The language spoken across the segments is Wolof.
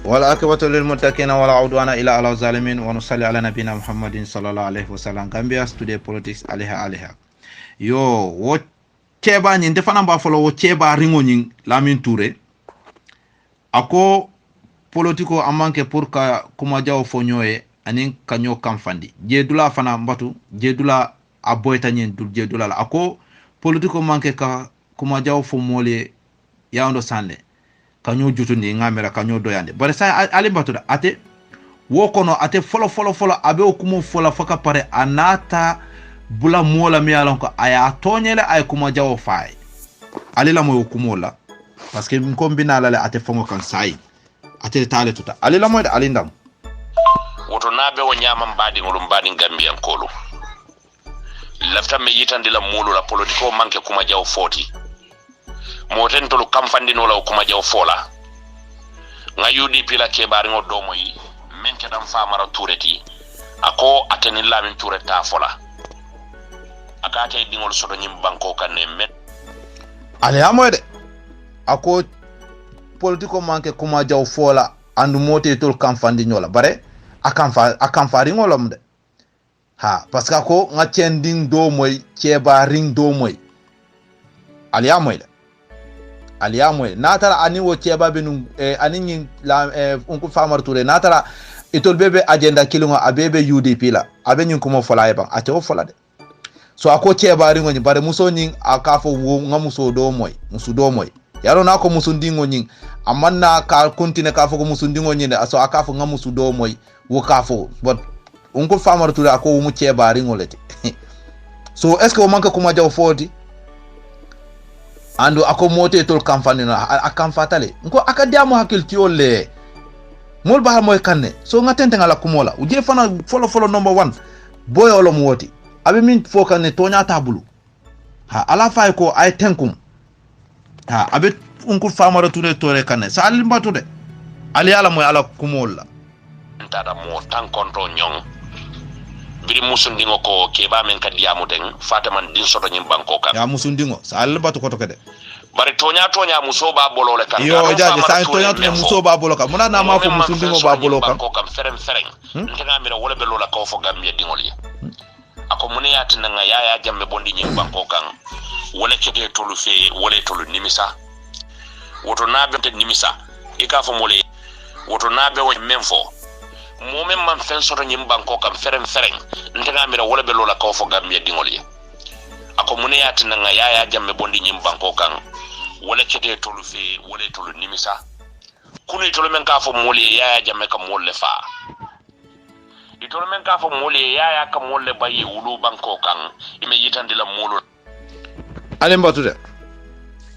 والعاقبة للمتقين ولا عدوان إلا على الظالمين ونصلي على نبينا محمد صلى الله عليه وسلم. Gambia today politics aliha yo wo cheba nyi ndefana mba folo wo cheba ringo nyi Lamin Touré ako politiko amanke pour ka kuma jaw fonyoe anin kanyo kamfandi jedula fana mbatu jedula aboyta nyi dul jedula la ako politiko manke ka kuma jaw fo mole yawndo sande kanyo jutundi ngamera kanyo doyande bare sa ali batuda ate wokono ate folo abe okumo fola faka pare anata bula mola mi alon ko aya tonyele ay kuma jawo fay ali la moy okumo la parce que ko binala la ate fongo kan sai ate tale tuta ali la moy da ali ndam woto nabe wo nyama mbadi ngolum mbadi Gambian kolo lafta me yitandi la mulu la politiko manke kuma jawo foti moten tolu kamfandi no la kuma jaw fola nga UDP la kebari ngo domo yi men ke dam famara Touré ako ateni Lamin Touré ta fola akate dingol sodo nyim banko kanne met ale amoyde ako politiko manke kuma jaw fola andu mote tolu kamfandi nyola bare akamfari ngolom de ha parce que ako nga cending do moy kebaring do moy ale amoyde aliamwe natara ani wo cheba benu ani nyin la unku Famara Touré natara itol bebe agenda kilunga abebe UDP la abe nyin kuma fola yeba ate o fola de so ako cheba ringo nyi bare muso nyin akafo wo nga muso do moy yaro na ko muso ndingo nyin amanna ka continue kafo ko muso ndingo nyin aso akafo nga muso do moy wo kafo but unku Famara Touré ako wo mu cheba ringo lete so est ce que o manka kuma jaw foti ando ako mote tol kamfani na akamfatale nko akadiamo hakilti ole mol ba moy kanne so ngatente ngala kumola uje fana follow number 1 boy olo mwoti abi min fo kanne tonya tabulu ha ala fay ko ay tenkum ha abi unku Famara Touré tore kanne sa alimbatu de ali ala moy ala kumola ntada mo tan konto nyong biri musundingo ko keba men kadiamu den fataman din soto nyim banko kan ya musundingo sa albatu ko to kede bari tonya muso ba bolole kan yo jaje sa tonya muso ba bolo kan mona na ma fo musundingo ba bolo kan ko kam ferem ntenga mira wala be lola ko fo Gambia dingoli ako mune yatina nga yaya jamme bondi nyim banko kan wala kete tolu fe wala tolu nimisa woto nabe te nimisa ika fo mole woto nabe won memfo momen man fen soto nyim banko kam ferem ntenga mira wala be lola ko fo Gambia dingoli ako mune yatina nga yaya jamme bondi nyim banko kan wala kete tolu fe wala tolu nimisa kunu itolo men ka fo mole yaya jamme kam molle fa itolo men ka fo mole yaya kam molle bayi wulu banko kan ime yitandi la molo ale mbatude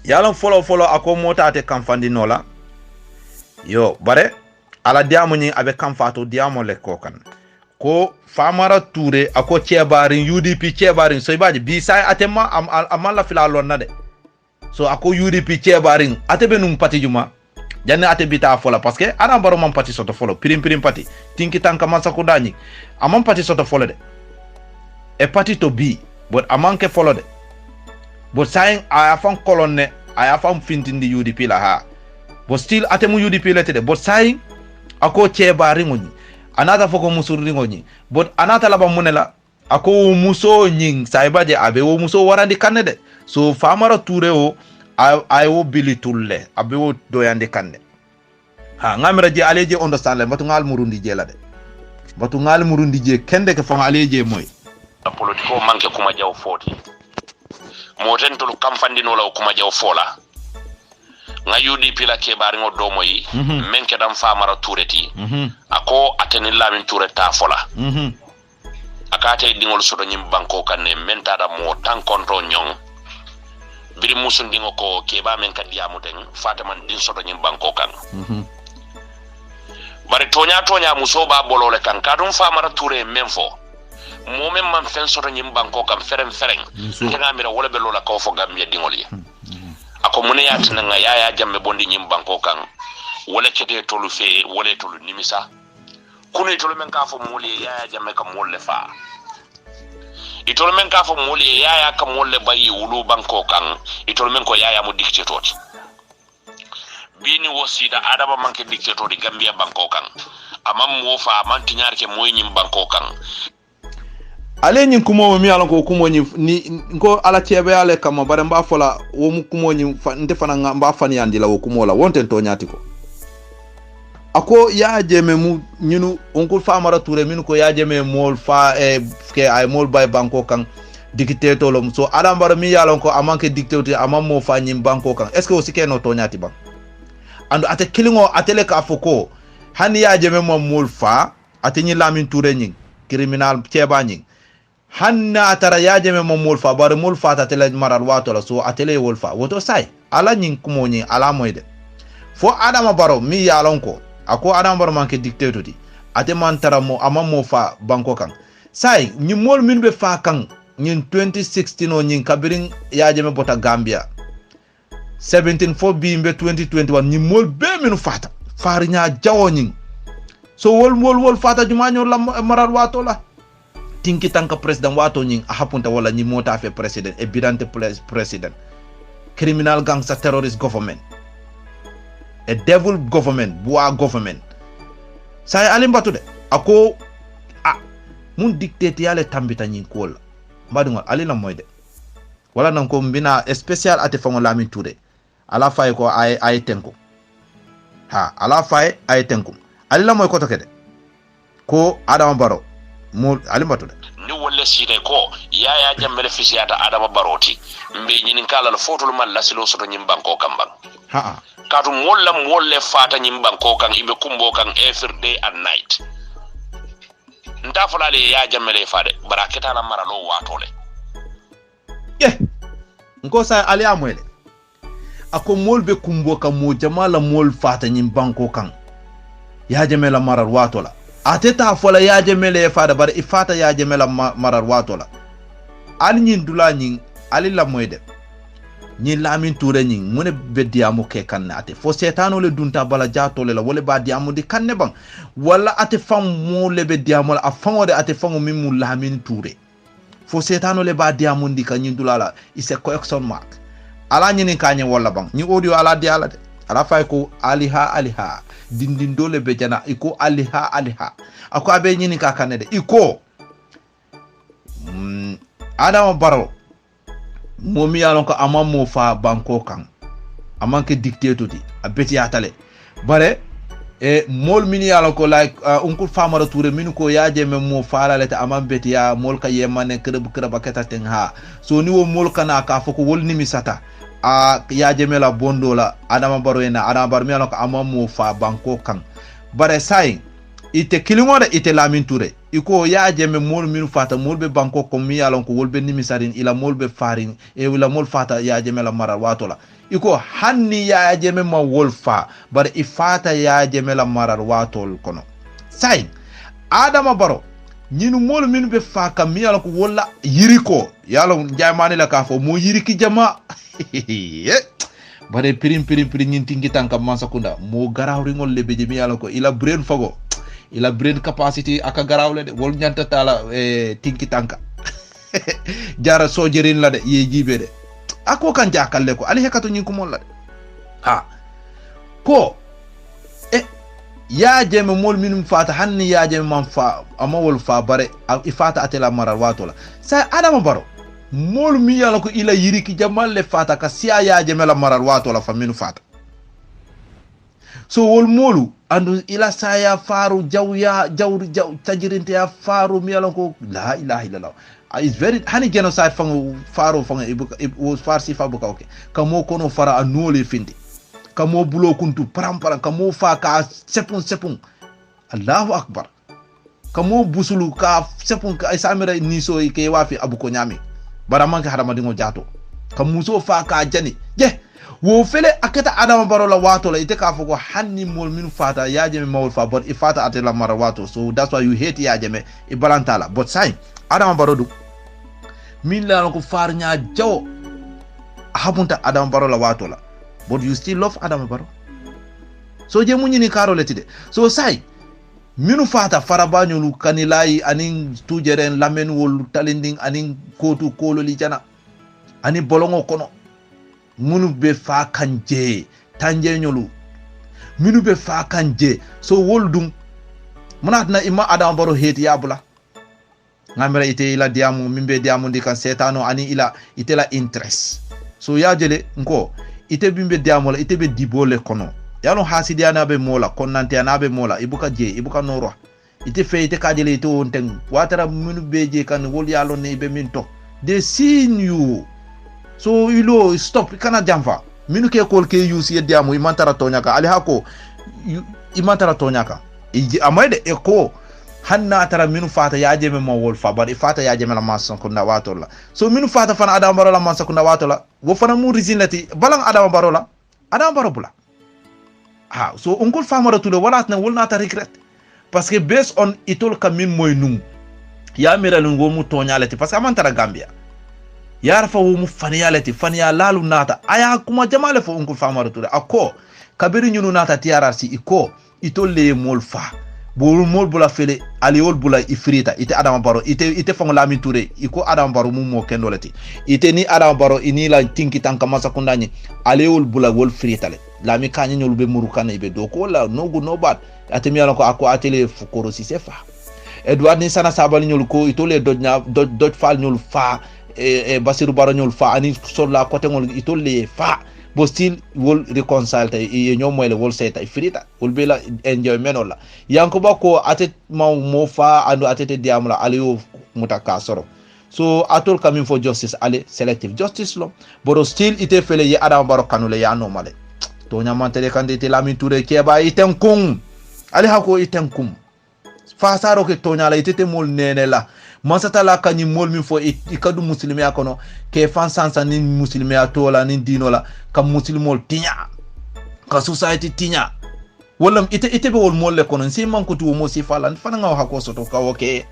yalon follow ako mota ate kamfandi nola yo bare ala diamo nyi abe kamfato diamo le kokan ko Famara Touré ako chebarin UDP chebarin so ibaji bi sai atema amala fila lonna de so ako UDP chebarin atebe num pati juma janne ate bita fola parce que ana baro man pati soto folo prim pati tinki tanka mansa ko dani amam pati soto folo de e pati to bi but amanke folo de but sai aya fan kolonne aya fan fintindi UDP la ha but still atemu UDP lete de but sai ako chebarin ngoni anata foko musuri ngoni but anata laba munela ako muso nying saibaje abe wo muso warandi kanne de so Famara Touré o ayo bili tulle abe wo doyande kanne ha ngamira je aleje understand le batu ngal murundi je la de batu ngal murundi je kende ke fon aleje moy politiko manke kuma jaw foti moten tolu kamfandi no la kuma jaw fola nga UDP la kebari ngo domo yi men ke dam Famara Touré ako ateni Lamin Touré ta fola akate dingol sodo nyim banko kanne men tada mo tan konto nyong biri musundingo ko keba men kadiamu den fataman din sodo nyim banko kan bari tonya muso ba bolole kan kadum Famara Touré memfo momen man fen sodo nyim banko kan ferem ntenga mira wala be lola ko fo Gambia dingoli ako mune yatina nga yaya jamme bondi nyim banko kan wala kete tolu fe wala tolu nimisa kunu itolo men ka fo mole yaya jamme kam molle fa itolo men ka fo mole yaya kam molle bayi wulu banko kan itolo men ko yaya mo dictatoti bini wosida adama manke dictator di Gambia banko kan amam mo fa man tinyar ke moy nyim banko kan ale nyin kumo mi ala ko kumo ni ko ala tiebe ale kama bare mba fola wo mu kumo nyi nte fana mba fani yandi la wo kumo la wonten to nyati ko ako ya jeme mu nyinu onko famara toure min ko ya jeme mol fa ke ay mol bay banko kan dictator lo so adam bar mi yalon ko amanke dictator amam mo fa nyim banko kan est ce que o sike no to nyati ba ando ate kilingo atele ka foko hani ya jeme mo mol fa ate nyi lamin toure nyi criminal tieba nyi hanna tara ya jeme mo mol fa bar mol fa atele maral wato la so atele wol fa woto sai ala nyi kumo nyi ala moyde fo adama baro mi yalon ko ako adam bar manke dictator di ate man tara mo amam mo fa banko kan sai nyi mol min be fa kan nyin 2016 o nyin kabirin ya jeme bota Gambia 17 fo bi mbe 2021 nyi mol be minu fata farinya jawo nyin so wol fata jumanyo la maral wato la tinki tanka president wato nyin a hapunta wala nyi mota fe president e bidante president criminal gangster terrorist government a devil government boa government sai alim batude ako mun dictate yale tambita nyin kola mbadungo alila moyde wala nan ko mbina special ate fango lamin touré ala fay ko ay tenko ha ala fay ay tenko alila moy ko to kede ko adama baro mo alimbatude ni wolle sire ko yaya jammele fisiyata adama baroti mbe nyinin kala la fotol man la silo soto nyim banko kambang ha katu molle fata nyim banko kan ibe kumbo kan every day and night nta fulale ya jammele fade baraketa la maralo watole nko sa ali amwele ako mol be kumbo kan mo jamala mol fata nyim banko kan ya jammela marar watola ateta fola ya jammele fade bar ifata ya jammela marar watola ali nyin dula nyin ali la moyde nyi lamin toure nyi mune beddiamu ke kanne ate fo setano le dunta bala jatole la wala ba diamu di kanne bang wala ate fam mo le beddiamu la afangode ate fango mimu lamin toure fo setano le ba diamu di kanyi dulala ise correction mark ala nyi ni kanye wala bang nyi audio ala di ala de ala fay ko aliha dindin dole be jana iko aliha ako abe nyi ni ka kanne de iko adama baro momi yalon ko amam mo fa banko kan amanke dictator di abeti atale bare mol min yalon ko like unko famara toure min ko yaaje men mo faala lete amam beti ya mol ka yemane kreb aketa ten ha so ni wo mol kana ka foko wol nimi sata yaaje mela bondo la adama baro ena adama bar mi yalon ko amam mo fa banko kan bare sai ite kilingore ite lamin toure iko yaaje me mol min fata mol be banko ko mi yalon ko wolbe nimi sarin ila mol be farin e wala mol fata yaaje mela mara watola iko hanni yaaje me ma wolfa bar ifata yaaje mela marar watol kono sai adama baro nyinu mol min be faka mi yalon ko wala yiriko yalon jaymani la ka fo mo yiriki jama bare pirim nyin tingi tanka mansakunda mo garawri ngol lebe je mi yalon ko ila brain fago ila brain capacity aka garawle de wol nyanta tala tinki tanka jara sojerin la de ye jibe de ako kan jakalle ko ali hekato nyin ko mon la de ha ko ya jeme mol minum fata hanni ya jeme man fa amawol fa bare ifata atela marar watola sa adama baro mol mi yala ko ila yiriki jamal le fata ka siya ya jeme la marar watola fa minu fata so wol molu andu ila saya faru jawya jawri tajirinte ya faru mi yala ko la ilaha illallah is very hani genocide fango faru fango ibu farsi fa buka okay kamo kono fara anole findi kamo bulo kuntu parampara kamo fa ka sepun Allahu akbar kamo busulu ka sepun ka isamira niso ke wafi abuko nyami baraman ka hadama dingo jato kamuso fa ka jani je wo fele akata adama barola wato la ite ka foko hanni mol min fata yaje me mawol fa but ifata atela mara wato so that's why you hate yaje me ibalantala but sai adama barodu min la ko farnya jaw habunta adama barola wato la but you still love adama baro so je munyi ni karo letide so sai minu fata farabanyolu kanilai anin tujeren lamen wol talending anin kotu kololi jana ani bolongo kono munu be fa kanje tanje nyolu minu be fa kanje so woldum munatna imma adam baro heti yabula ngamira ite ila diamu mimbe diamu ndi kan setano ani ila ite la interest so yajele nko ite bimbe diamu la ite be dibole kono yalo hasidi anabe mola konnante anabe mola ibuka je ibuka noro ite fe ite kajele ite wonten watara minu beje kan wol yalo ne be minto they seen you so ilo stop kana jamfa minu ke kol ke use ye diamu imantara tonyaka ali hako imantara tonyaka amayde eko hanna tara minu fata yaje me mo wol fa bari fata yaje me la mason ko na watola so minu fata fana adam baro la mason ko na watola wo fana mu rizinati balang adam baro la adam baro bula ha so onkol famara tulo wala na wol na ta regret parce que based on itol kamin moy num ya mira lu ngomu tonyalati parce que amantara gambia ya rafa wo mu faniyalati faniya lalu nata aya kuma jamale fo onkol famara tulo akko kabiri nyunu nata tiarasi iko itol le mol fa bolu mol bula fele aliol bula ifrita ite adam baro ite fongo lami touré iko adam baro mum mo kendolati ite ni adam baro ini la tinki tanka masa kundani aliol bula wol frita le lami kanyi nyol be murukana ibe do ko la nogu no bat atemi ala ko ako atele fukoro si sefa edward ni sana sabali nyol ko itole doj fal nyol fa basiru baro nyol fa ani sur la côté ngol itole fa bo still wol reconcile ta e nyomoyle wol seta frita wol bela enjoy menola yankuba ko atet mo fa ando atete diamla aliyo mutaka soro so atol coming for justice ale selective justice lo but still ite fele ye adam baro kanule ya normale to nyamantere kandite lami touré keba iten kum ali hako iten kum fa saro ke to nyala itete mol nenela masata la kanyi mol mi fo ikadu muslimi akono ke fan sansa ni muslimi atola ni dinola kam muslimol tinya ka society tinya wala ite be wol mol le kono si man ko tu mo si falan fana nga hako soto ka oke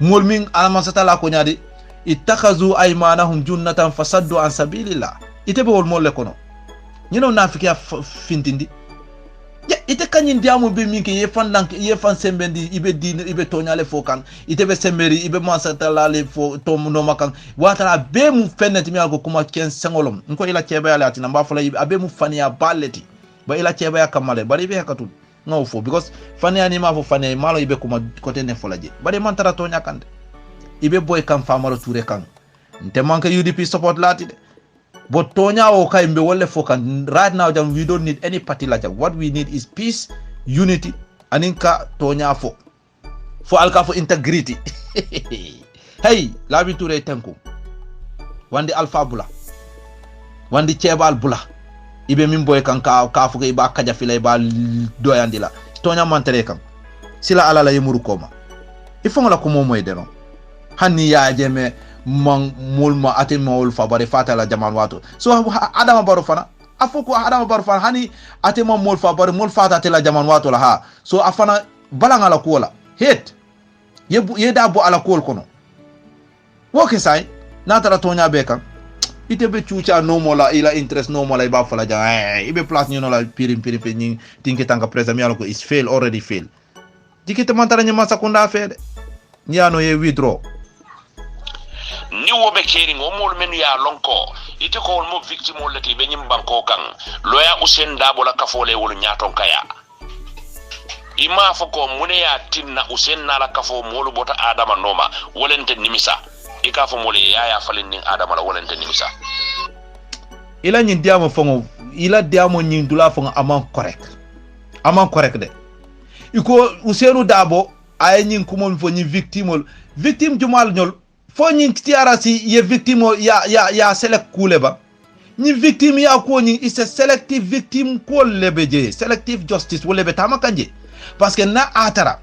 mol min masata la ko nyaadi ittakhazu aymanahum junnatan fasaddu an sabilillah ite be wol mol le kono nyino nafiki ya fintindi ya ite kanyin diamu be minke ye fan sembendi ibe tonyale fokan ite be semberi ibe masata lale fo tom no makan watara be mu fennet mi alko kuma ken sengolom nko ila cheba ya latina mba fola abe mu fania baleti ba ila cheba ya kamale bari be hakatu no fo because fania ni ma fo fania malo ibe kuma kote ne fola je bari man tara tonya kande ibe boy kam famaro touré kan nte manka UDP support lati de but tonya o kay mbe wolle fokan right now jam we don't need any party like that. What we need is peace, unity, aninka tonya fo alka fo integrity. Hey labi touré tenku wandi alpha bula wandi chebal bula ibe min boy kan ka fo iba kaja fila iba doyandila tonya mantere kan sila ala la yemuru koma ifo la ko moy de non hanni ya jeme man mulma atima wol fabare fatala jaman wato so adama baro fana afoko adama baro fana hani atima mol fabare mol fata tela jaman wato la ha so afana balanga la kola het yeda bo ala kol kono woke sai natara tonya bekan ite be chucha no mola ila interest no mola iba fala ja ibe place ni no la pirim ni tinki tanga presa mi alko is fail already fail dikite mantara nyama sakunda fede nyano ye withdraw ni wobe kering o mol men ya lonko ite ko mo victime o lati be nyim banko kan loya usen dabo la kafole wol nyaton kaya ima foko mune ya tinna usen na la kafo molu bota adama noma wolente nimisa ika fo mole ya falen ni adama la wolente nimisa ila nyin diamo fongo ila diamo nyin dula fongo amon correct de iko usenu dabo ay nyin kumon fo nyi victime jumal nyol fo nyin tiarasi ye victime ya select kuleba ni victime ya ko nyin is a selective victim ko lebeje selective justice wo lebe tamakanje parce que na atara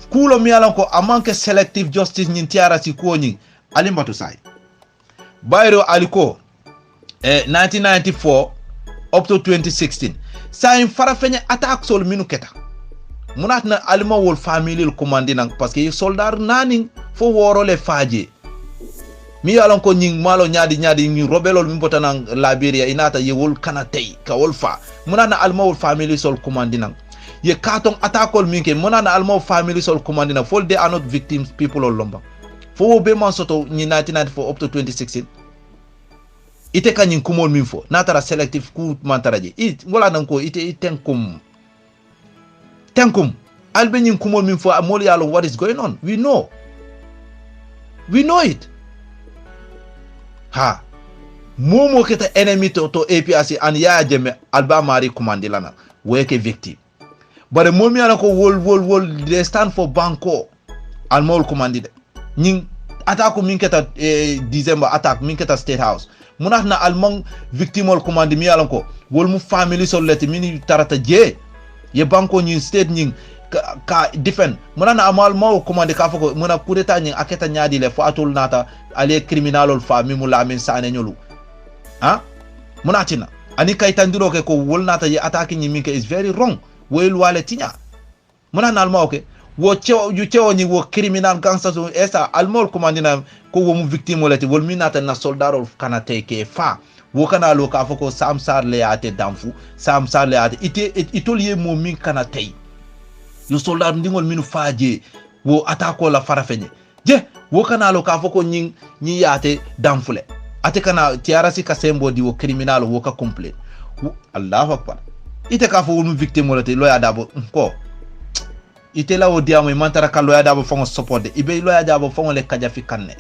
kulo mi alan ko amanke selective justice nyin tiarasi ko nyin alimbatu sai bayro aliko 1994 up to 2016 sai farafenya attack sol minu keta munatna alima wol family le commandant parce que soldat nani fo woro le faje mi alon ko nying malo nyaadi ni robelol mi botana Liberia inata ye wol kanatay ka wol fa munana alma wol family sol commandant ye katon attackol minke munana alma family sol commandant fol they are not victims people all lomba fo be man soto ni 1994 up to 2016 ite kanyin kumol min fo natara selective ku mantaraje it wala nan ko ite tenkum albenyin kumol min fo amol yalo what is going on. We know it. Ha momo keta enemy to APRC an Yaya Jammeh alba mari commande lana weke victim bare momi ala ko wol they stand for banko al mol commande de ñing attaque min keta December attaque min keta State House munat na almang victim ol commande mi ala ko wol mu family solati min tarata je ye banko ñing state ñing ka defend munana amal maw commande ka fako muna coup d'état ñing aketa ñaadi le fo atul nata ale criminalol fa mi mu lamin sané ñolu ha munatina ani kaytandiro ke ko wolnata ye attaque ñi min ke is very wrong woyl wale tinya munana alma okay wo cewo ñi wo criminal gangsters esa almol commandina ko wo mu victime wolati wol minata na soldarol kana teke fa wo kana lo ka fako sam sar le ate damfu sam sar le ate itoliye mo min kana tay yo soldar ndingol minu faaje wo attaque la farafeñe je wo kana lo ka fako ñi yaate damfule ate kana tiarasi ka sembo di wo criminal wo ka complain Allahu akbar ite ka fo wo victime wolati loya dabo ko ite la o diamo mantara ka loya dabo fongo support de ibe loya dabo fongo le kaja fi kanne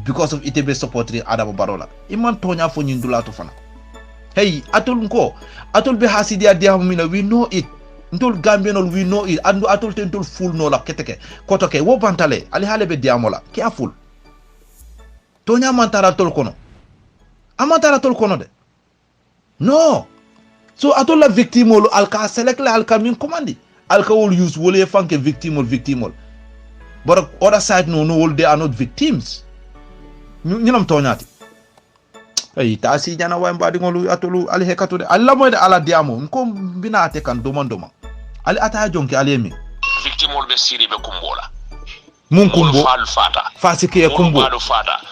because of ite be supportri adabo barola iman tonya fo nyindula to fana hey atul be hasidi diamo mina we know it ntol gambenol we know it andu atul tentol full no la keteke kotoke wo bantale ali hale be diamo la ki aful tonya mantara tol kono amantara tol kono de no so atol la victime ol alka select la alka min commandi alka will use wole fanke victime but other side no all they are not victims ñinam toñati ay ta si jana way mbadi ngolu atolu ali hekatu de alla moy de ala diamo ko binate kan domandoma ali ata jonki ali mi victime ol be siri be kumbola mun kumbo fata fasike ya kumbo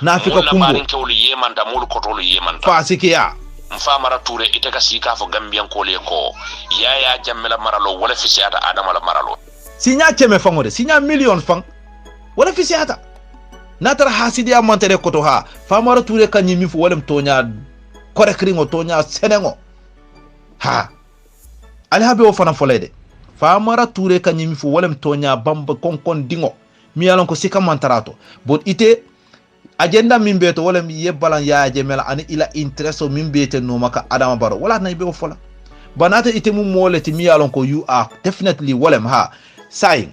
na afika kumbo ke wol yemanda mul ko tolu yemanda fasike ya mfamara ture iteka sika fo gambian ko le ko Yaya Jammeh la maralo wala fisiata adama la maralo sinya cheme fangode sinya million fang wala fisiata natara hasidi amantere koto ha famara ture kanyi mi fo wala mtonya korekringo tonya senengo ha ali habe o fana folede famara ture kanyi mi fo wala mtonya bamba konkon dingo mi yalon ko sika mantarato but ite agenda min beto wala mi yebbalan Yaya Jammeh la ani ila intereso min bete no maka Adama Barrow wala na be o fola banata ite mum moleti mi yalon ko you are definitely walem ha saying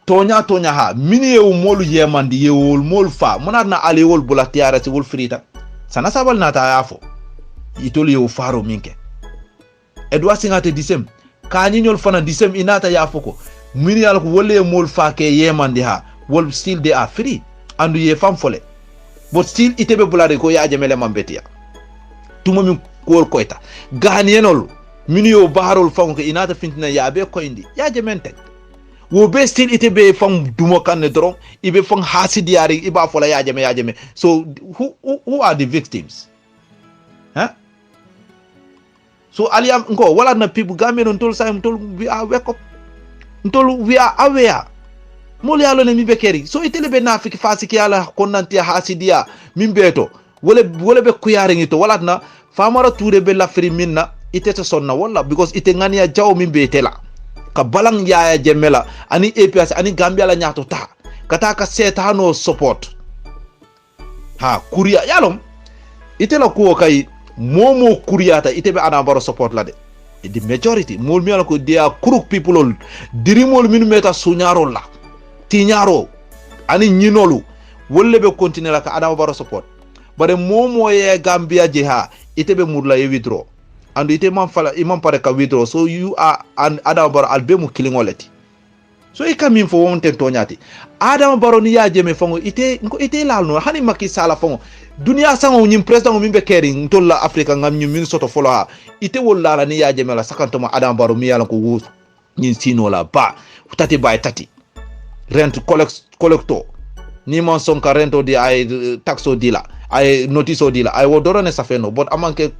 tonya ha mini yew molu yemandi yewol mol fa monatna alewol bula tiarati wol frita sana sabal nata yafo itol yew faro minke edwa singate disem kanyol fana disem inata yafo ko mini yalon ko wolle mol fa ke yemandi ha wol still they are free andu ye fam fole but still itebe bulade ko Yaya Jammeh le mambetia tuma min kol koyta ganyenol minio barol fam ko inata fintina yabe koyndi Yaya Jammeh tek wo be still itebe fam dumo kanne dron ibe fam hasidiari iba fola Yaya Jammeh so who are the victims huh so aliam ngo wala na people gamen on tol sam tol we are wake up tol we are aware mol yalo ne mi bekeri so itele be nafiki fasiki yala konnanti hasidia mimbeto wala be kuyare ngito wala na famara toure be la fri minna itete sonna wala because ite ngani ya jaw mimbetela ka balang Yaya Jammeh la ani APRC ani Gambia la nyato ta kata ka setano support ha kuria yalom itela ko kay momo kuriata itebe Adama Barrow support la de the majority mol mi ala ko dia crook people ol dirimol min meta sunyaro la tiñaro ani ñinolu wolle be continuer la ka Adama Barrow support bare momo ye Gambia jeha itebe murla ye withdraw andu ite man fala imam pare ka withdraw so you are an Adama Barrow albe mu kilingoleti so e kamin fo wonte toñati Adama Barrow ni Yaya Jammeh fango ite lalno hani Macky Sall fango dunia sango nyim president mi be keri ntolla Africa ngam nyim min soto folo ha ite wolla ni Yaya Jammeh la sakantoma Adama Barrow mi yala ko wo nyin sino la ba tati bay tati rent collector ni man sonka rento di ay taxo dila ay notice dila ay wodorone safeno but amanke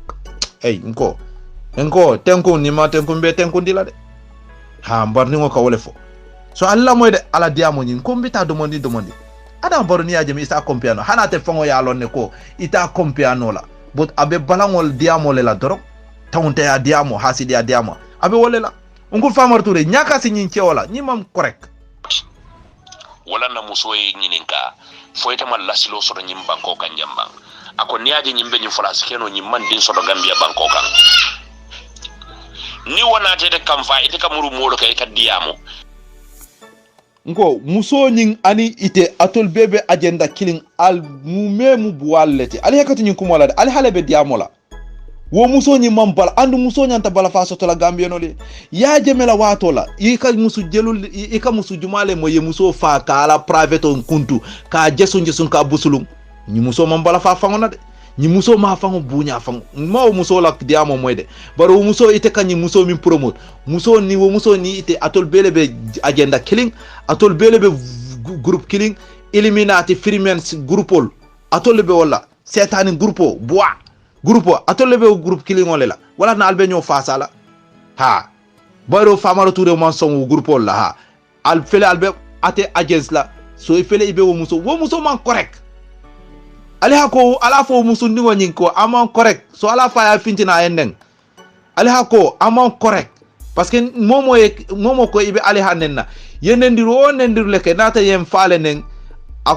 ay nko tenko ni ma tenko be tenko dila de ha mbar ni ngo ka wole fo so alla moy de ala diamo nyin ko mbita demandi adam baro ni yaje mi isa kompiano hana te fango ya lonne ko ita kompiano la but abe balangol diamo le la doro tawunte ya diamo hasidi ya diamo abe wole la ngul famar touré nyaka si nyin wala ñi mam correct wala na muso e nyininka foyta mal lasilo so nyim banko kan jambang ako niaje nyimbe nyi France keno nyi man din so do Gambia banko kan ni wona te de kam fa ite kamuru molo kay ka diamo ngo muso nyin ani ite atol bebe agenda killing al mumemu buwallete ali hakati nyin kumola ali halebe diamo la wo muso nyi mambal andu muso nyanta bala fa soto la Gambia no le ya jemela wato la ika musu jelul ika musu jumale mo ye muso fa kala private on kuntu ka jesun ka busulum nyi muso mambala fa fangona de nyi muso ma fango bunya fango ma muso la diamo moyde baro muso ite kanyi muso min promote muso ni wo muso ni ite atol belebe agenda killing atol belebe group killing Illuminati Freemen's groupol atol be wala setani groupo bois groupe atolebe groupe killing la wala na albe ñoo fasala ha baro famaro touré mon son groupe la ha al fele albe ate agence la so fele ibe wo muso man correct ali hako ala fo muso ni woni ko amon correct so ala fa ya fintina enden ali hako amon correct parce que momo ko ibe ali hanenna yenendiru leke nata yem faale nen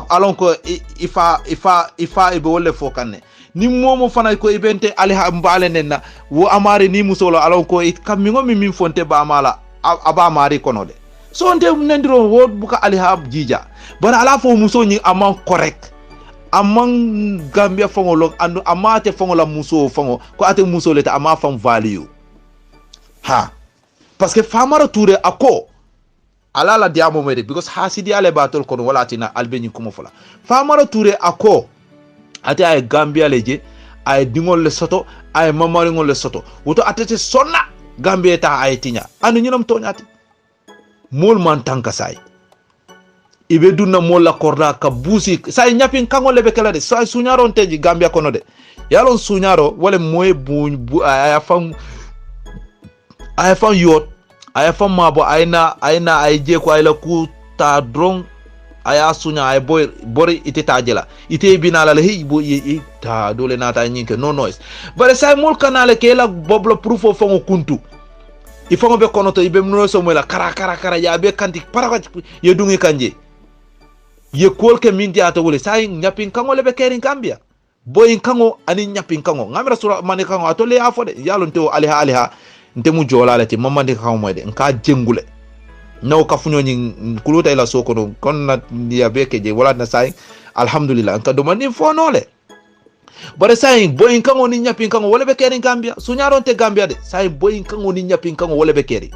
alon ko ifa ibe wolle fo kanne ni momo fana ko ibente ali ha mbale nenna wo amari ni musolo alon ko kamingo min fonte ba mala aba mari konode so nde nendiro wo buka ali ha jija bara ala fo muso ni amon correct amon Gambia fongo lok andu amate fongo la muso fongo ko ate muso leta ama fam value ha parce que famara touré ako ala la diamo mede because hasidi ale batol kono wala tina albeni kuma fala famara touré ako ate ay Gambia leje ay dingol le soto ay mamaringol le soto woto atete sonna Gambia ta ay tinya anu ñinam toñati mol man tanka say ibe dunna mol la korda ka busi say nyapin kango lebe kala de say suñaro teji Gambia kono de yalon suñaro wala moy bu ay fan yot ay fan mabo ayna ay je ko ay la ku ta drong aya sunya ay bori ite tajela ite binala le hibo ta dole nata nyinke no noise bare say mol kanale ke la boblo proof of fongo kuntu ifongo be konoto ibe no so mola kara ya be kanti para ye dungi kanje ye kolke minti ata wole say nyapin kango le be kerin Gambia boy kango ani nyapin kango ngamira sura mane kango atole afode yalon to aliha ntemu jola lati mamande kango moyde nka jengule naw kafunyo nyi kuluta ila soko no kon na ya beke je wala na say alhamdulillah nka do mani fonole bare say boyin kango ni nyapin kango wala be keri Gambia suñaron te Gambia de say boyin kango ni nyapin kango wala be keri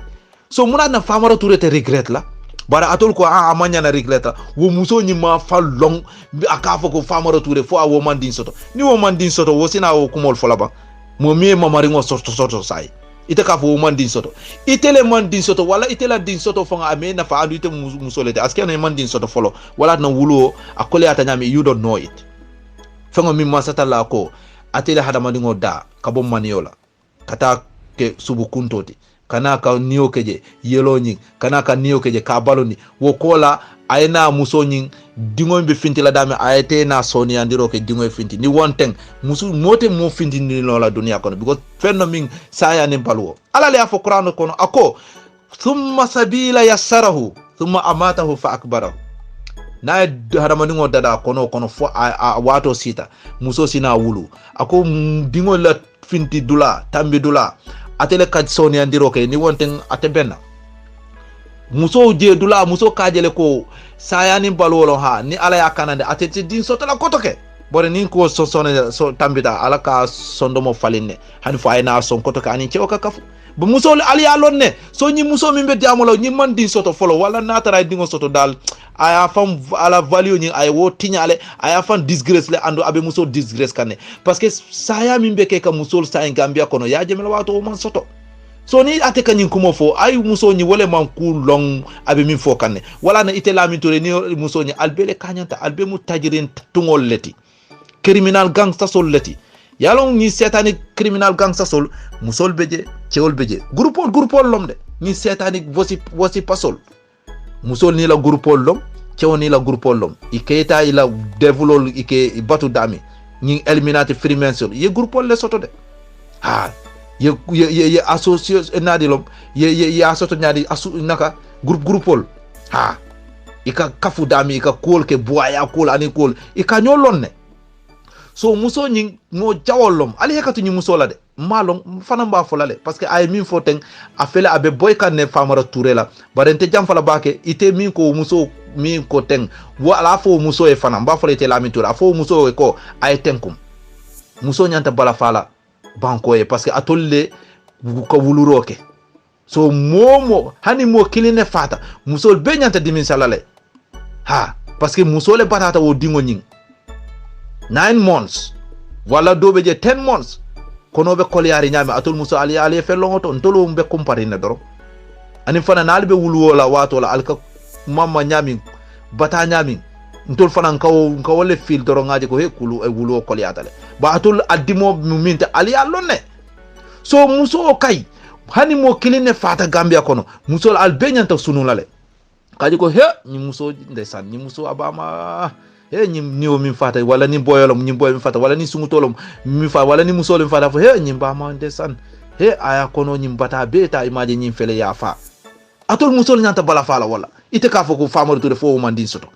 so muna na famara touré te regret la bara atol ko amanya na regret la wo muso nyi ma fa long akafo ko famara touré fo awo mandin soto ni wo mandin soto wo sina wo kumol fola ba mo mi mamari ngo soto say ite ka fo man din soto itele man din soto wala itela din soto fanga ame na fa andu ite musolete aske na man din soto folo wala na wulo akole atanyami you don't know it fanga mi masata la ko atele hada mandingo da kabo maniola kata ke subu kuntoti kana ka niyo keje yelo nyin kana ka niyo keje ka baloni wo kola ayna muso nyin dingo be finti la dame ayete na soni andiro ke dingo finti ni wonten musu mote mo finti ni la dunia kono because fenno min saya ne balwo ala le afo qur'an kono ako thumma sabila yassarahu thumma amatahu fa akbarahu na haramani ngo dada kono fo wato sita muso sina wulu ako dingo la finti dula tambi dula atele kad soni andiro ke ni wonten atebenna muso je dula muso kajele ko sayani balwolo ha ni ala yakanande atete din sotala kotoke bore nin ko so tambita ala ka sondomo falinne hani fo ayna son kotoke ani cewka kafu bu muso ali alonne so nyi muso mimbe diamolo nyi man din soto folo wala natara dingo soto dal aya fam ala value nyi ay wo tinyale aya fam disgrace le ando abe muso disgrace kanne parce que saya mimbe ke ka muso sa en Gambia kono ya jemela wato man soto so ni ate kanyin kumo fo ay muso nyi wole man ku long abe min fo kanne wala na ite lamintore ni muso nyi albele kanyanta albe mu tajirin tungol leti criminal gangster sol leti yalon ni setani criminal gangster sol musol beje ceol beje groupe lom de ni setani vosi pasol musol ni la groupe lom chewni la groupe lom iketa ila develol ike batu dami ñi eliminati freemason ye groupe le soto de ha ye association nadi lom ye asoto nyadi naka groupe ha ika kafu dami ika kol ke boya kol ani kol ika nyolonne so muso ñi no jawolom ali hekatu ñi muso la de malom fana mba fola le parce que ay min foten a fele abe boy kan ne famara touré la barente jam fala bake ite min ko muso min ko ten wala fo muso e fana mba fola ite la min tour a fo muso e ko ay tenkum muso nyanta bala fala banko e parce que atolle ko wuluroke so momo hani mo kiline fata muso be nyanta dimin salale ha parce que muso le batata wo dingo nying 9 months wala dobe je 10 months kono be koliyari nyame atul muso ali felongo to ntolo mbe compare ne doro ani fana nalbe wulu wala wato la alka mama nyami bata nyami ntol fana nkaw wala fil doro ngaje ko he kulu e wulu koliyata le ba atul addimo minta ali allonne so muso kay hani mo kiline fata gambia kono muso al benyanta sunulale kaji ko he ni muso ndesan ni muso abama he niwo min fata wala ni boyolom ni boy min fata wala ni sungutolom mi fa wala ni musolom fata fo he nyimba ma ndesan he aya kono nyimbata beta imaje nyim fele ya fa atol musol nyanta bala fala wala ite ka fo ko famaro to fo man din soto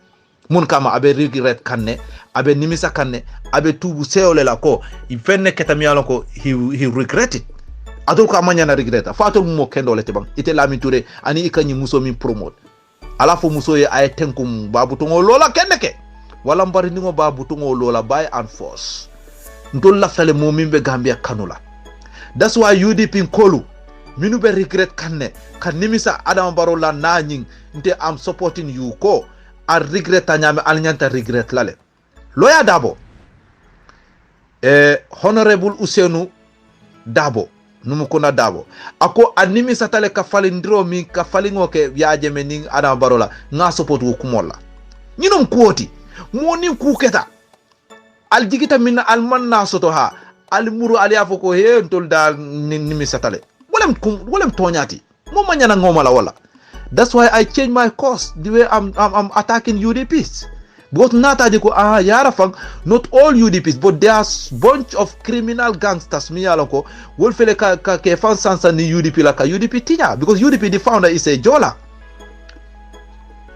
mun kama abe regret kanne abe nimisa kanne abe tubu seole la ko i fenne ketamialo ko he regret it atol ko amanya na regreta fa atol mo kendo le tebang ite lami touré ani ikanyi muso min promote ala fo muso ye ay tenkum babu to lola kenneke wala mbari ningo babu tungo lola by and force ntol laftale mo mimbe gambia kanula that's why UDP kolu minu be regret kanne kan nimisa Adama Barrow la nanying nte am supporting you ko a regret anyame alnyanta regret lale loya Dabo honorable Ousainou Dabo numukuna Dabo ako animisa tale ka falindro mi ka falingo ke yaje mening Adama Barrow la nga support wo kumola nyinom kuoti moni kuketa al jigita minna al manna soto ha al muru ali afo ko he ntol dal nimi satale wolem tonyati mo manyana ngomala wala that's why I change my course the way I'm attacking UDPs because nata diko yara fang not all UDPs but there's bunch of criminal gangsters mi yalo ko wol fele ka ke fan sansa ni UDP la ka UDP tinya because UDP the founder is a Jola.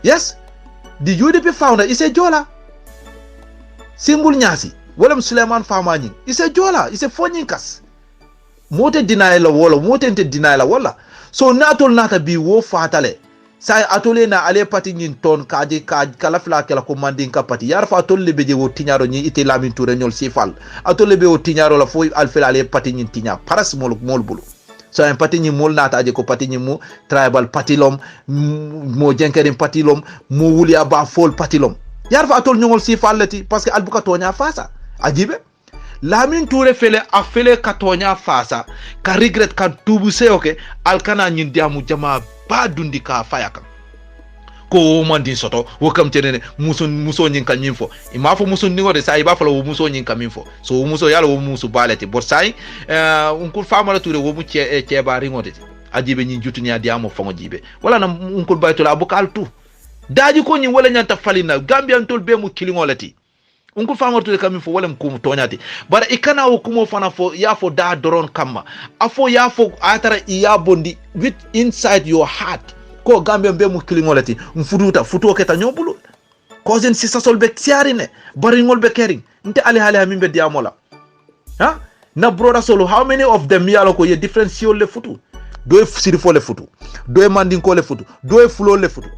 Yes, the UDP founder is a Jola. Simbul Nyasi, Willem Suleiman Famani, is a Jola, is a Fonyikas. Mote deny la wala, mote deny la wala. So natol nata bi wo fatale. Sai atole na ale pati nyin ton kaji kalafla kala commanding ka pati. Yar fa atole beje wo tinyaro nyi ite lamin toure nyol sifal. Atole be wo tinyaro la fo alfel ale pati nyin tinya paras mol bulu. So en pati nyi mol nata aje ko pati nyi mu tribal patilom mo jenkerim patilom mo wuli aba fol patilom. Yar fa atol nyol sifal leti parce que albuka tonya fasa. Ajibe Lamin Touré fele a fele katonya fasa ka regret kan tubu seoke alkana nyin diamu jama ba dundi ka fayaka ko mandi soto wo kam tenene muso nyin kan nyinfo ima fo muso ningo de sai ba fala wo muso nyin kam info so muso yala wo muso baleti bot sai unkul famala Touré wo mu ce ba ringote ajibe nyin jutunya diamu fango jibe wala na unkul baytola bukal tu daji ko nyin wala nyanta falina Gambia ntol be mu kilingolati unkul famar to kam fo wolem kum tonyati bara ikana o kumo fana fo ya fo da doron kamma afo ya fo atara iya bondi with inside your heart ko Gambia be mu kilingolati mfuduta futo keta nyobulu ko zen sisa sol be tiarine bari ngol be kering nte ali hali hamimbe diamola ha na broda solo how many of them yalo ko ye differential le futu do sirifo le futu do mandinko le futu do fulo le futu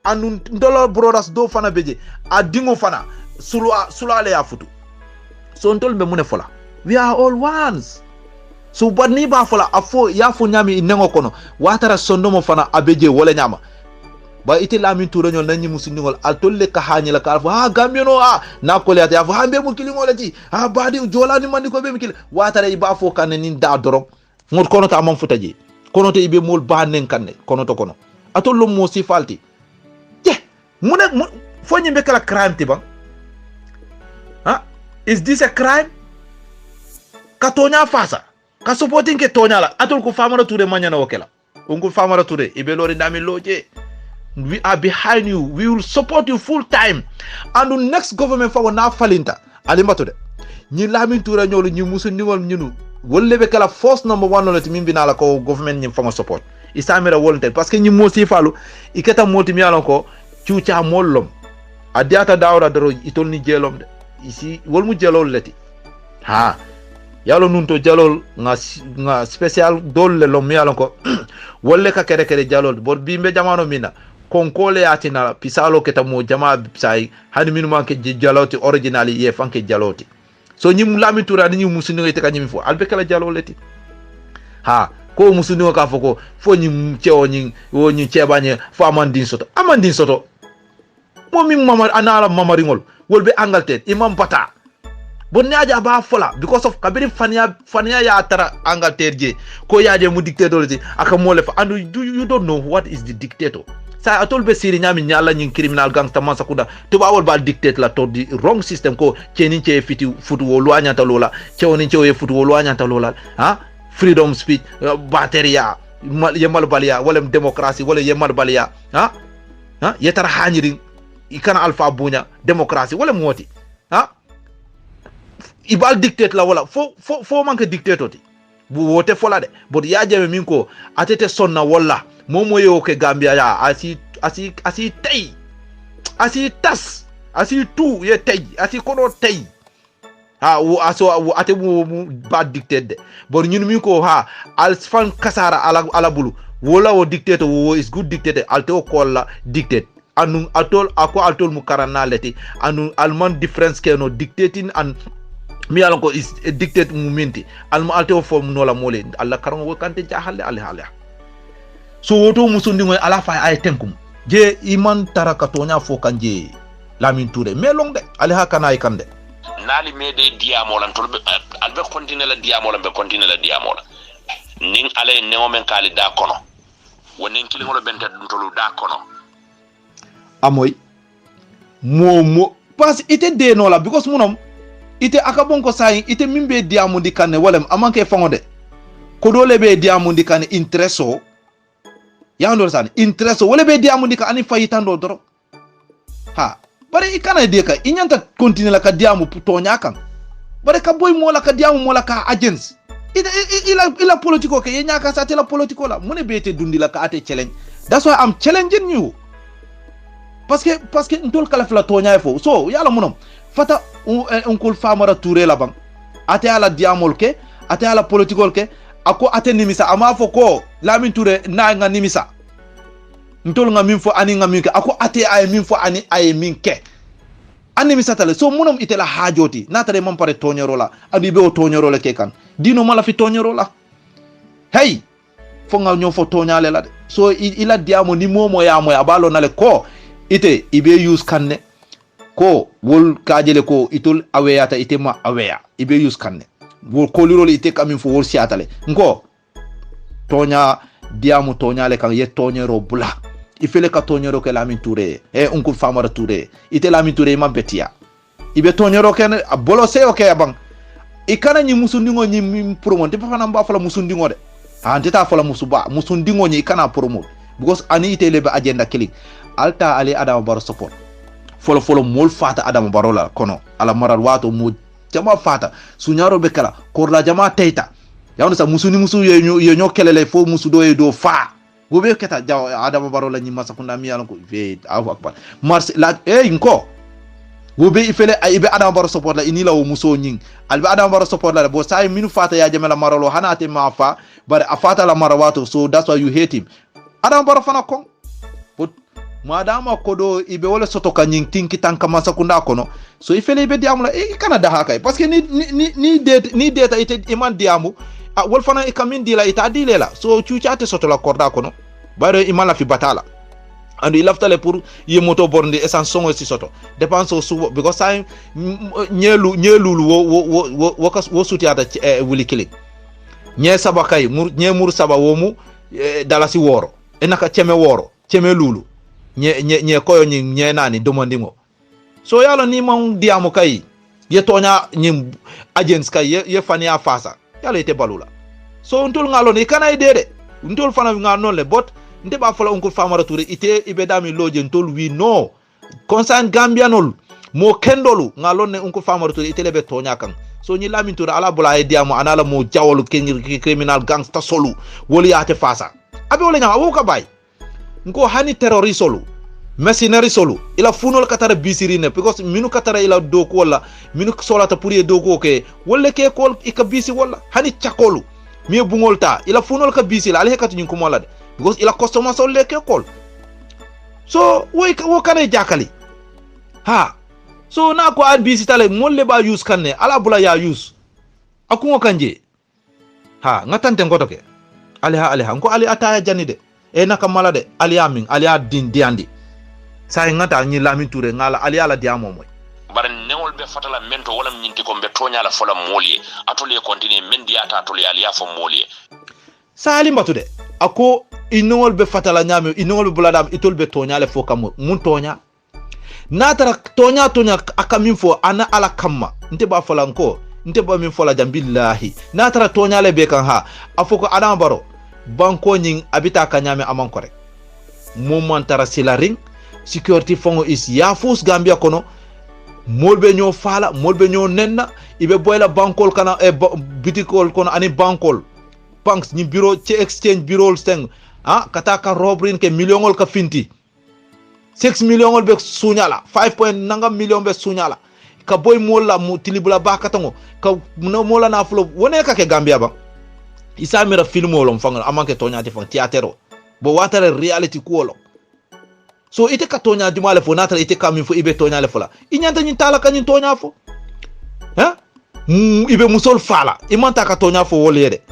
anu ndolo brodas do fana beje adingo fana sula le ya futu so ntol be mune fola we are all ones so badni ba fola afo ya fo nyami nengo kono watara sondomo fana abeje wala nyama ba ite Lamin Touré nyol nanyi musindingol altolle ka hanyela ka fa Gambia no na ko le ata fa hambe mu kilingol ti badi jola ni mandi ko be mi kil watara iba fo kan ni da doro ngot kono ta amam futaji kono to ibe mol banen kanne kono to kono atollo mo si falti mune fo nyimbe kala crime ti ba is this a crime? Ka tonya fasa. Ka supporting ke tonya la. Atul ku Famara Touré manya na wakela. Unku Famara Touré ibe lori ndami loje. we are behind you, we will support you full time. And the next government for na falinta alimbato de ñi Lamin Touré ñolu ñi musu niwol ñunu wolle be kala force number 1 no timi binala ko government ñi fa support isamira wolonté parce que ñi mo si falu iketa moti mi alon ko ciuca mollom adiata dawra daro itol ni jelom de ici wol mu jelol leti ha yalo nun to jalol nga special dol le lom mi alon ko wolle ka kere jalol bor bimbe jamano mina konkole atina pisalo keta mo jama sai hani minu manke jaloti originali ye fanke jaloti so ñim Lamin Touré ni musuni ngete ka ñimi fo albe kala jaloleti ha ko musuni ka foko fo ñim cewo ñi wo ñi cebañe fo amandin soto mo mi mama anala mamaringol wolbe Angleterre imam bata bon naaja ba fola because of kabiri fania ya tara Angleterre je ko yaaje mu dictator je aka mole fa and you don't know what is the dictator sa atol be siri nyami nyalla nyin criminal gangster man sakuda to bawol bal dictate la to di wrong system ko cheni che fiti futu wolu anyata lola chewoni chewe futu wolu anyata lola ha freedom speech batteria yemal balia wala democracy wala yemal balia ha yetara hanyirin ikana alpha bunya democracy wala moti ha ibal dictate la wala fo manke dictator ti bu wote fola de but ya jeme min ko atete sonna wala momo yo ke Gambia ya asi tay asi tas asi tu ye tay asi kono tay ha wo aso ate mo bad dictate de but ñun min ko ha al fan kasara ala bulu wala wo dictator wo is good dictator alto ko la dictate anu atol mu karana leti anu alman difference ke no dictating and mi alon ko is dictate mu minti alma alto form no la mole alla karam wo kante jahalle ala so woto musundi ngoy ala fa ay tenkum je iman tarakatonya fo kanje Lamin Touré mais long de ali hakana ay kande nali mede diamo lan tolbe albe continue la diamo lan be continue la diamo la ning ale neomen kali da kono wonen kili ngolo bente dum tolu da kono amoy mo parce ite de no la because munom ite akabon ko say ite mimbe diamo di kanne walem amanke fangode ko dole be diamo di kanne intereso ya ndo san intereso wala be diamo di ka ani fayitando doro ha bare ikana de ka inyanta continue la ka diamo putonya kan bare ka boy mo la ka diamo mo la ka agents ila politiko ke yenya ka sa te la politiko la mune be te dundi la ka ate challenge that's why I'm challenging you parce que ntol kala fla tonya fo so yala munom fata onkul Famara Touré la bang ate ala diamol ke ate ala politikol ke ako ate nimisa ama fo ko Lamin Touré na nga nimisa ntol nga min fo ani nga min ke ako ate ay min fo ani ay min ke ani nimisa tale so munom itela hajoti na tare man pare tonyoro la adi be o tonyoro le ke kan dino mala fi tonyoro la hey fo nga nyo fo tonyale la de so ila diamo ni momo ya mo ya balo nale ko ite ibe use kanne ko wol kajele ko itol aweyata ite ma aweya ibe use kanne wol kolirol ite kamin fo wol siatale nko tonya diamu tonya le kan ye tonyero bula ifele ka tonyero ke Lamin Touré onko Famara Touré ite Lamin Touré ma betia ibe tonyero ken bolo se o ke bang ikana nyi musundingo nyi promote papa namba fala musundingo de anteta fala musundingo nyi ikana promote because ani ite lebe agenda killing alta ali Adama Barrow support folo mol fata Adama Barrow la kono ala maral wato mo jama fata sunyaro be kala korla jama tayta yawno sa musu ye nyo kelele fo musu do fa wo be keta Adama Barrow la nyima sakunda mi yalon ko ve afu akbar mars la nko wo be ifele ibe Adama Barrow support la inila wo muso nyin albe Adama Barrow support la bo say minu fata ya jamela maralo hanate ma fa bare afata la marawato so that's why you hate him Adama Barrow fana kon madama kodo ibe wala soto ka nyin tinki tanka masakunda kono so ifele ibe diamu la kana da haka parce que ni data ite iman diamu wol fana e kamin dila ita dilela so chuchate soto la korda kono bare iman la fi batala andu ilaftale pour ye moto borndi essence songo si soto dépense so because say nyelulu wo sutiata wuli kili nye sabakay mur saba womu dalasi woro enaka cheme lulu nye koyo nye nani domandingo so yalo ni man diamo kay ye tonya nyim agents kay ye fani afasa yalo ite balula so ntol ngalo ni kana idede ntol fana nga non le bot nte ba fola Uncle Famara Touré ite ibe dami loje ntol wi no concern Gambianol mo kendolu ngalon ne Uncle Famara Touré ite lebe tonya kan so ni Lamin Touré ala bula e diamo anala mo jawolu criminal gangster solu woli ate fasa abi wala nyama wo ka bay ngo hani terrorist solu mercenary solu ila funol katara bisirine because minu katara ila doko wala minu solata pour ye doko ke wala ke kol ika bisi wala hani chakolu mi bungolta ila funol ka bisi la ale hekatu nyin ko mola de because ila customer sol le ke kol so wo kane jakali ha so na ko ad bisi tale molle ba use kanne ala bula ya use akungo kanje ha ngatante ngotoke ale ha ko ali ataya janide e naka mala de ali amin ali adin diandi say ngata ni Lamin Touré ngala ali ala diamo moy bare newol be fatala mento wala nyinti ko be toñala fola molié atole continue mendiata atole ali ya fo molié sali mbatude ako inol be fatala nyame inol be buladam itol be toñale fo kam mun toña natara toña akamin fo ana ala kamma nte ba fola nko nte ba min fola jam billahi natara toñale be kan ha afoko adam baro banko nyin abita kanyame aman korek moment tara silaring security fongo is yafus Gambia kono molbe ñoo fala molbe ñoo nenna ibe boyla bankol kana e bitikol kono ani bankol banks ni bureau ci exchange bureau steng kata ka robrin ke millionol ka finti 6 millionol be suñala 5 point nangam million be suñala ka boy molla mu tilibula bakatango ka no mola na fulo wone ka ke Gambia ba isa mira filmolom fanga amanke toñati fang théâtre bo watare reality kuolo so ite ka tonya dimale fo natara ite kamin fo ibe tonya le fola inyanta nyin tala kanyin tonya fo ibe musol fala imanta ka tonya fo wolede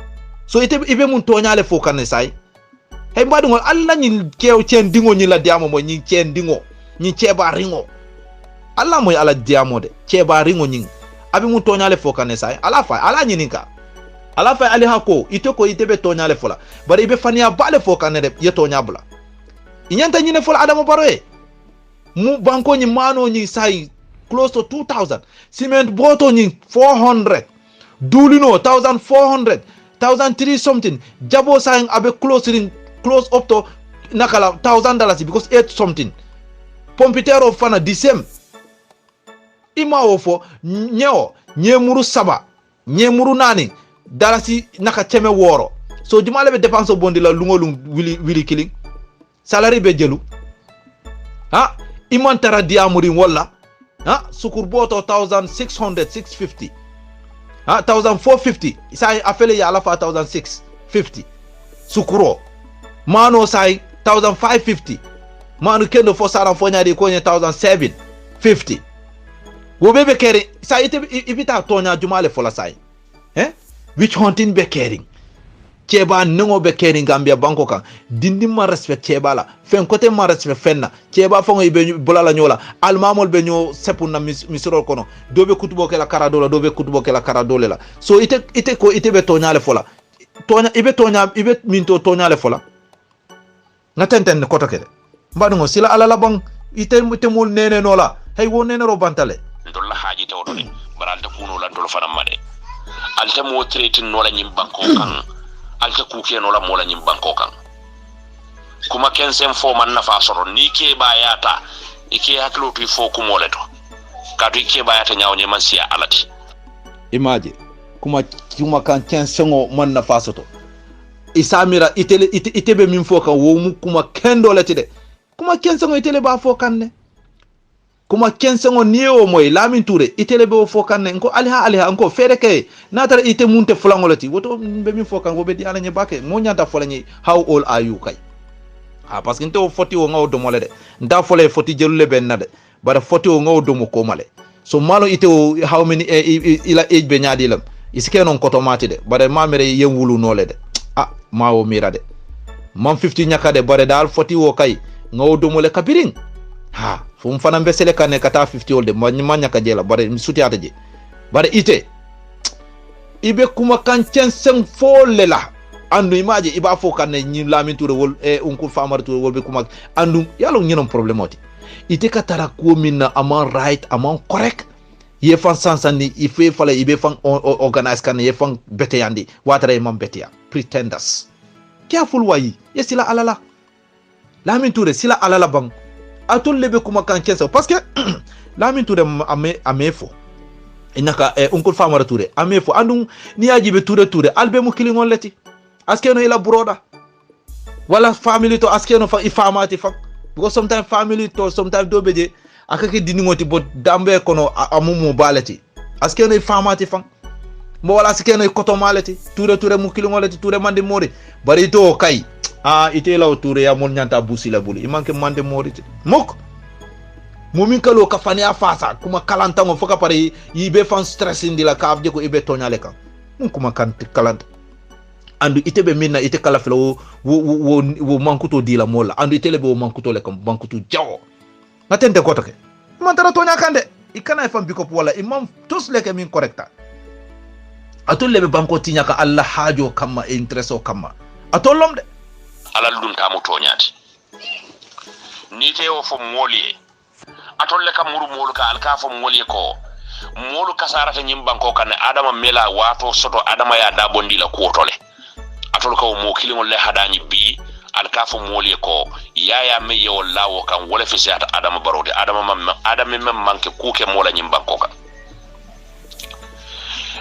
so ite ibe mun tonya le fo kan sai hay mbadu ngol alla nyin kew cen dingo nyi la diamo mo nyin cen dingo nyin ceba ringo alla moy ala diamo de ceba ringo nyin abi mun tonya le fo kan sai ala fa ala nyininka ala fa ali hako ite ko ite be tonya le fola bari ibe fania bale fo kan de ye tonya bula inyanta nyine fola Adama Barrow mu banko nyi mano nyi sai close to 2000 cement boto nyi 400 dulino 1400 1003 something jabo sai abe close up to nakala $1000 because 8 something pompitero fana the same ima ofo nyemuru saba nyemuru nani dalasi naka teme woro so jumale be dépense bondi la lungolung wili killing salary be jelu imantara diamuri wala sukur boto 1600 650 1450 sai afele ya alafa 1650 sukuro mano sai 1550 manu kendo fo sara fo nyaade ko 1750 wo bebe kere sai ibita tonya jumale fola sai which hunting be caring Cheba nengo be keri Gambia banko kan dindi ma respect cheba la fen kote ma respect fenna cheba fongo ibe bulala nyola almamol be nyo sepu na misiro kono dobe kutubo ke la karadola dobe kutubo ke la karadole la so ite ko ite be tonyale fola tonya ibe minto tonyale fola ngatenten ko to kede mbadu sila ala la bang ite mul nene nola hay wo nene ro bantale ndolla haji tawdo ni baralta kuno la ndol fana made alta mo tretin nola nyim banko kan alta kuke no la mola nyim banko kan kuma kensen fo man nafa soro ni ke bayata ike haklo tu fo ku moleto kadu ike bayata nyaaw man siya alati imaje kuma kan kensen o man nafa soto isamira itebe min fo kan wo mu kuma kendo letide kuma kensen o itele ba fo kan ne kuma kensen o niyo moy Lamin Touré itele be fo kan ne ko aliha ko fere kay natara ite munte fulangolati woto be min fo kan wo be di ala nyebake mo nyanta folani how old are you kay parce que nto foti o ngaw do mole de nda fole foti jelule ben nade bara foti o ngaw do mo ko male so malo ite o how many ila age be nyaadi lam iske non koto mati de bare mamere yewulu nole de mawo mira de man 50 nyaka de bare dal foti o kay ngaw do mole kabirin fum fana mbesele kane kata 50 olde manya ka jela bare mi suti ata je bare ite ibe kuma kan censen folle la andu imaje iba fo kan ni Lamin Touré wol Uncle Famara Touré wol be kuma andu yalo nyinom problème oti ite ka tara ko minna aman right aman correct ye fan sansani ife fala ibe fan organize kan ye fan beteyandi watare mam beteya pretenders careful wayi yesila alala Lamin Touré sila ala la bang atol lebe kuma kan kenso parce que Lamin Touré ame fo inaka Uncle Famara Touré ame fo andum ni yajibe Touré albe mu kilingol leti askeno ila broda wala family to askeno fa ifamati fa because sometimes family to sometimes do beje akake diningoti bot dambe kono amumu baleti askeno ifamati fa mo wala askeno koto maleti Touré mu kilingol leti Touré mande mori bari to kay ite law Touré ya mon nyanta busi la buli imanke mande mori mok momin kalo ka fani afasa kuma kalantango foka pare yibe fan stress indila ka afje ko ibe tonyale kan mun kuma kan kalanta andu itebe minna ite kala felo wo mankuto dila mola andu itele be wo mankuto le kam bankuto jawo natende ko toke man tara tonya kande ikana fam biko wala imam tous leke min correcta atul lebe banko tinya ka Allah hajo kama intereso kama atolom de alal dun tamu tonyati ni te o fo molié atolle kam molu ka alka fo molié ko molu kasarata nyimbanko kan adama mela wato soto adama ya dabondi la kuotole atol ko mo kilingol le hadani bi alka fo molié ko yaya me yo lawo kan wala fi sata adama barode adama mem manke kuke mola nyimbanko kan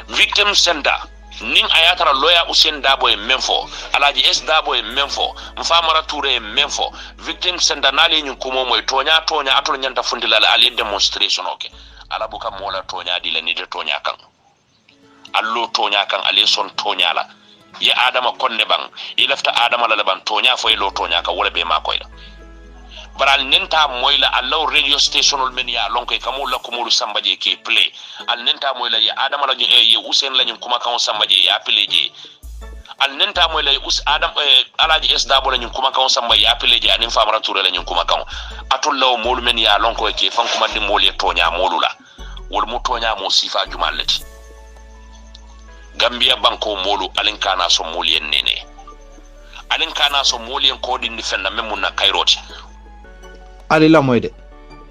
victim center ning ayatara loya Usain Dabo e menfo alaji S Dabo e menfo Mfamara Touré e menfo victim center nali nyun kumo moy tonya atol nyanta fundila ali demonstration okay ala buka mola tonya dila ni de tonya kan allo tonya kan ali son tonya la ya adama konne bang ilafta adama la ban tonya fo lo tonya ka wala be makoy la baral nenta moyla allo radio station ol men ya lonko kamu la kumulu sambaje ke play al nenta moyla ya adama la ye Usain la nyum kuma kan sambaje ya play je al nenta moyla adam alaji S Dabo la nyum kuma kan sambaje ya play je anin Famara Touré la nyum kuma kan atul law molu men ya lonko ke fan kuma di moli tonya molula wol mu tonya mo sifa jumalati Gambia banko molu alin kana so moli nene alin kana so moli ko di ni fenna memuna na kairoti ali la moyde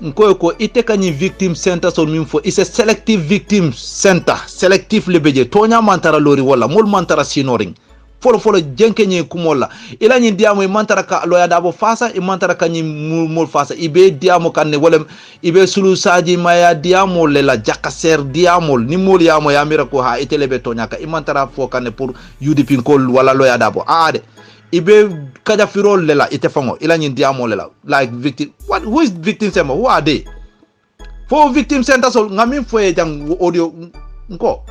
nko ko ite kanyi victim center so min fo is a selective victim center selective lebeje tonya mantara lori wala mol mantara sinoring folo jenke nyi kumola ila nyi diamo mantara ka loya Dabo fasa e mantara kanyi mol fasa ibe diamo kanne wala ibe sulu saji maya diamo lela jakaser diamo ni mol yamo ya mira ko ha ite lebe tonya ka mantara fo kanne pour UDP kol wala loya Dabo ade ibe kaja firol lela ite fango ila nyi diamo lela like victim who is victim center who are they for victim center so ngamin fo e jang audio nko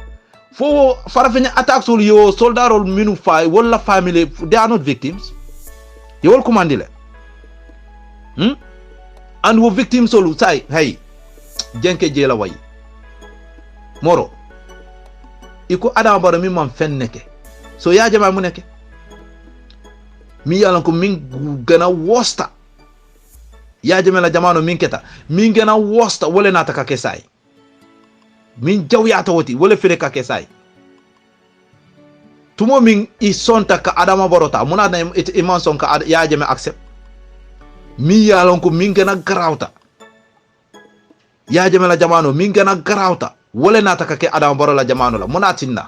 fo farafenya attack sol yo soldarol minu fa wala family they are not victims you will commandile and wo victim sol say hey jenke jela way moro iko Adama Barrow mi man fenneke so ya jama mu neke mi yalan ko min gana wosta ya jamela jamano min keta min gana wosta wala nata ka kesay min jaw ya tawti wala fere ka kesay tumo min isonta ka Adama Barrow ta muna na iman son ka ya jame accept mi yalan ko min gana grawta ya jamela jamano min gana grawta wala nata ka ke Adama Barrow la jamano la muna tinna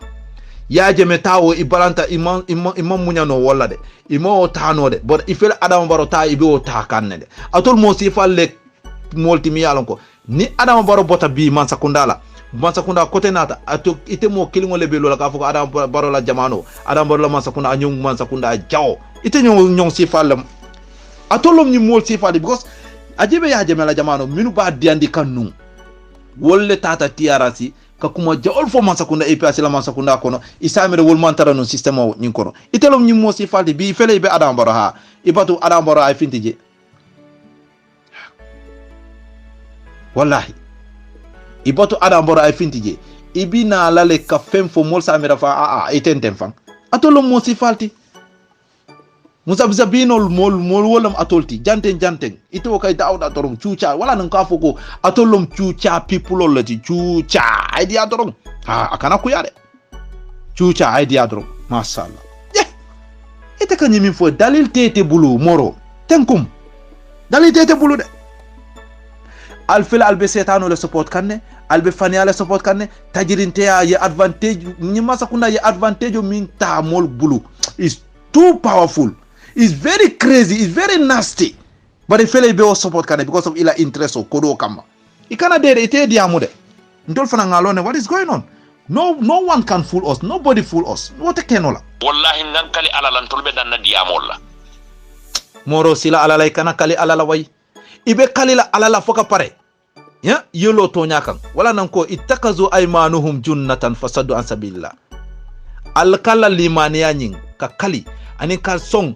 ya jeme tawo ibalanta imam munyano wala de imo tano de but ifel Adama Barrow ta ibe o ta kanne de atol mo sifal le multi yalon ko ni Adama Barrow bota bi man sakunda kote nata ato ite mo kilingo le belo la ka fuko Adama Barrow la jamano Adama Barrow la man sakunda anyong man sakunda jaw ite nyong sifal le atolom ni mol sifal because ajibe ya jeme la jamano minu ba diandi kanu wolle tata tiarasi ka kuma jawol fo man sakunda EPS la man sakunda kono isamere wol man tara non système o nyin kono itelom nyi mo si faldi bi fele be Adama Barrow ha ibatu Adama Barrow ay fintije wallahi ibatu Adama Barrow ay fintije ibina lale ka fem fo mol samere fa itentem fan atolom mo si falti musabzabinol mol wolam atolti janten ito kay dawda torom chucha wala nan ka foko atolom chucha people lati chucha idea torom akana ku yade chucha idea torom mashallah ite kan yimi fo dalil tete bulu moro tenkum dalil tete bulu de alfil albe setano le support kanne albe fania le support kanne tajirinte ya advantage ni masakunda ya advantage min ta mol bulu is too powerful. It's very crazy. It's very nasty. bari fele be o support kane because of ila interest o kodo kama ikana de ite diamude ndol fana ngalone what is going on. No one can fool us. Nobody fool us. What kenola? Wallahi ngan kali alalan tolbe dan na diamolla. Moro sila alala kana kali alala way. Ibe kali la alala foka pare. Ya yolo to nyakan. Wala nanko ittakazu aymanuhum junnatan fasadu an sabilillah. Al kala limaniya nying ka kali ani ka song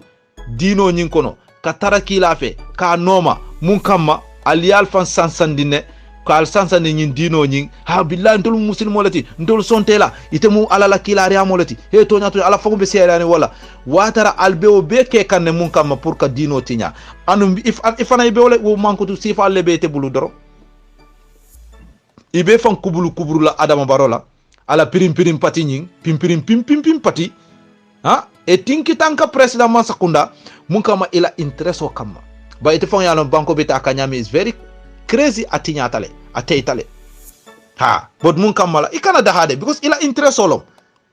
dino nying kono ka taraki lafe ka noma mun kamma aliyal fan sansandine kal sansa ni nyin dino nyin ha billahi ndol muslimo lati ndol sontela itemu alala kilari amolati he to nyato ala fago be seerani wala watara albeo be ke kanne mun kam pour ka dino tinya anu ifana ibe wala wo manko tu sifa lebe te bulu doro ibe fan kubulu la adama barola ala pirim pati nyin pim pati ha e tinki tanka president masakunda mun kama ila intereso kama ba ite fan yalo banko be ta kanyami is very crazy atinyatale ateitale ha but mun kamala ikana dahade because ila interest solom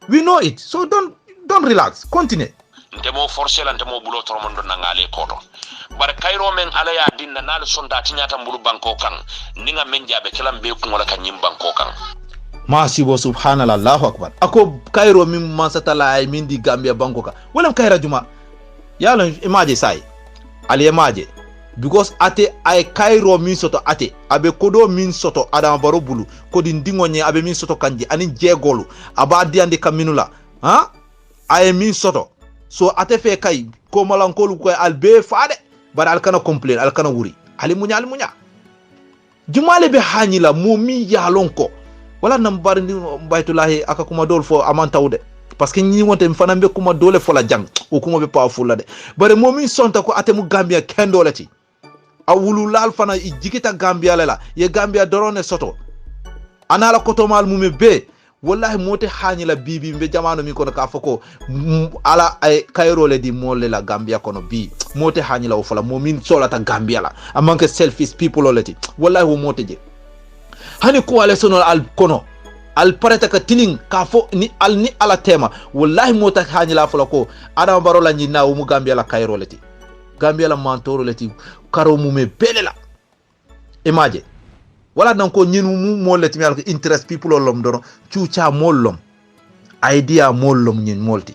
we know it so don't relax continue ndemo forcer la ndemo bulo tormondo nangale koto bar kayro men ala ya dinna nal sonda tinyata mbulu banko kan ninga men jabe kelam be ko wala kan nyim banko kan masibo subhanallah allahu akbar ako kayro min mansatala ay min di gambia banko ka wala kayra juma yalo imaje sai ali imaje because ate ay kayro min soto ate abe kodo min soto adama baro bulu kodi ndingo nye abe min soto kanji ani jegolu aba diande kaminula ha ay min soto so ate fe kay ko malankolu ko albe faade bar alkana complain alkana wuri ali munya jumale be hanila mo mi yalonko wala nam bar ndi baytulahi aka kuma dol fo amantawde parce que ñi wonte fana be kuma dole fo la jang o kuma be powerful la de bare mo min sonta ko ate mu gambia kendolati awulu lal fana i jikita gambia lela ye gambia dorone soto anala kotomal mume be wallahi mote hanila bibi be jamano mi kono ka foko ala ay kayro le di molle la gambia kono bi mote hanila o fala momin solata gambia la amanke selfish people oleti wallahi wo mote je hani ko ale sonol al kono al pareta ka tining ka fo ni ala tema wallahi mote hanila fala ko adama barola ni nawo mu gambia la kayro leti gambia la mantoro leti karo mume belela imaje wala dan ko ñinu mu moleti mi alko interest people olom doro ciuca mollom idea mollom ñin molti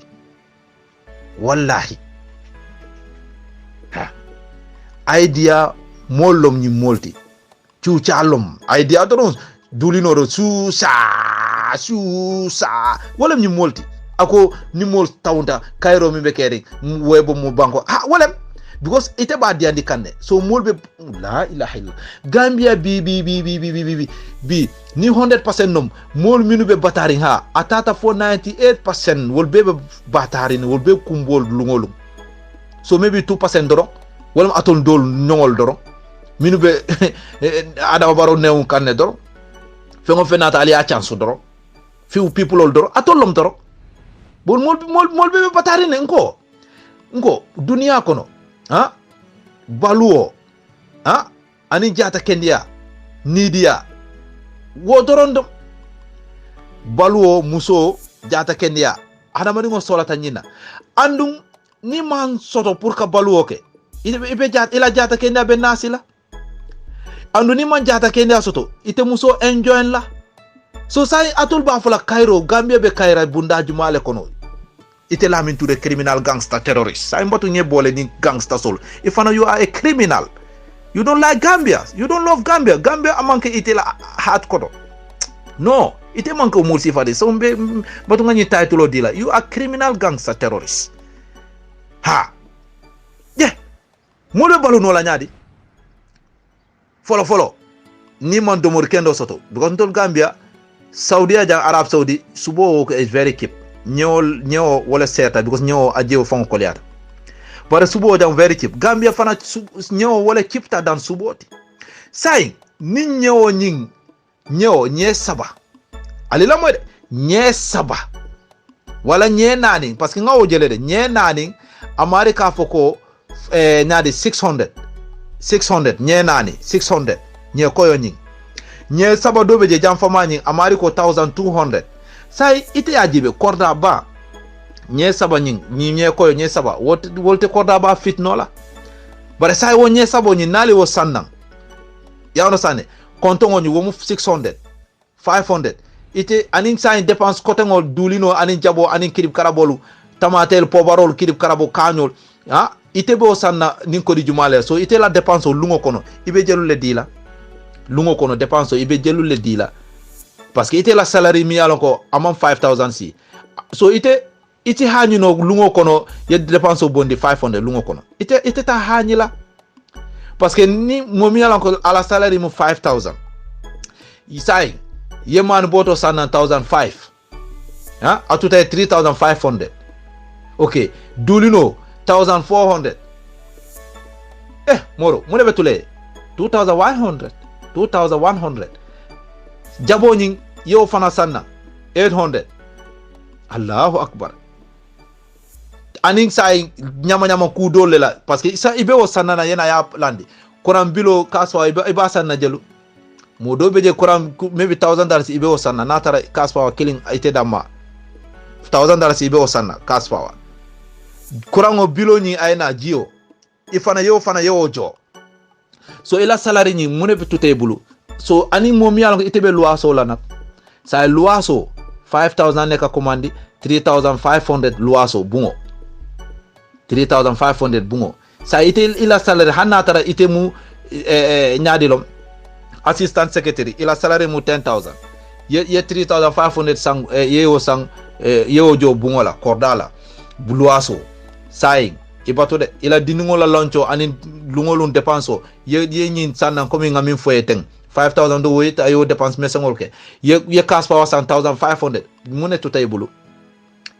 wallahi ha idea mollom ñin molti ciuca lom idea doro dulino do susa wala ñin molti ako ni mol tawnta kayro mi be kere webo mu banko ha wala because ite ba diandi kanne so molbe la ilaha illa gambia bi ni 100% nom mol minu be batari ha atata for 98% wolbe be batari ni wolbe kumbol lungolum so maybe 2% doro wala atol dol nyongol doro minu be adama baro newu kanne doro fengo fenata ali a chance doro few people ol doro atol lom doro bon molbe be batari ne ngo dunia kono ha baluo ha ani jata kendia nidia wodorondo baluo muso jata kendia adama ngo solata nyina andum ni man soto pour ka baluo ke ibe jata ila jata kendia be nasila andu ni man jata kendia soto ite muso enjoy la so sai atul ba fala Cairo Gambia be Cairo bunda jumale kono ite lamin to the criminal gangster terrorist sa mboto nyebole ni gangster soul if you are a criminal you don't like Gambia you don't love Gambia amanke ite la hat kodo no ite manke umul sifade so mbe mboto ngani title dila you are criminal gangster terrorist ha mole balu no la nyadi follow ni man do mor kendo soto because ton Gambia Saudi Arab Saudi subo is very keep ñewo wala seta because ñewo ajewo fon ko liata bare subo jam very cheap Gambia fana ñewo wala chipta dan suboti sai ni ñewo nye saba ali la moy de nye saba wala nye nani parce que ngawo jele de nye nani amari ka foko nadi 600 nye nani 600 nye koyo ñing nye saba dobe je jam fama ñing amari ko 1200 sai ite ajibe korda ba nye saba ñing nye koyo nye saba wolte korda ba fitno la bare sai wonye sabo ni nali wo sannan ya understand konto ngoni wo mu 600 500 ite anin sai dépense côté ngol dulino anin jabo anin kirib karabolu tamatel pobarol kirib karabo kañol ha ite be o sanna nin ko di jumale so ite la dépense o lungo kono ibe jelu le dila lungo kono dépense o ibe jelu le dila parce que ite la salary mi yalon ko amam 5000 si so ite hanyi no lungo kono ye dépense o bondi 500 lungo kono ite ta hanyi la parce que ni mo mi yalon ko ala salary mo 5000 isai ye man boto sanna 1005 ha atuta 3500 okay dulino 1400 moro mune betule 2100 jabo nyin yo fana sanna 800 Allahu akbar anin sai nyama ku dole la parce que sa ibe o sanna na yena ya landi kuran bilo kaswa iba sanna jelu mo do beje kuran maybe $1000 ibe o sanna natara kaswa killing ite damma $1000 ibe o sanna kaswa kurango bilo ni ayna jio ifana yo jo so ila salary ni mune bitute bulu so ani momi yalo itebe luaso la nak sa luaso 5000 neka commandi 3500 luaso bungo 3500 bungo sa ite ila salary hanna tara ite mu nyaadilom assistant secretary ila salary mu 10000 ye 3500 sang yeyo sang yeyo jo bungo la cordala luaso sai ibato de ila diningo la loncho ani lungolun dépenso ye nyin sannan komi ngamin foyeten 5000 do wait ayo dépense mesengol ke ye cash power 1500 mune to taybulu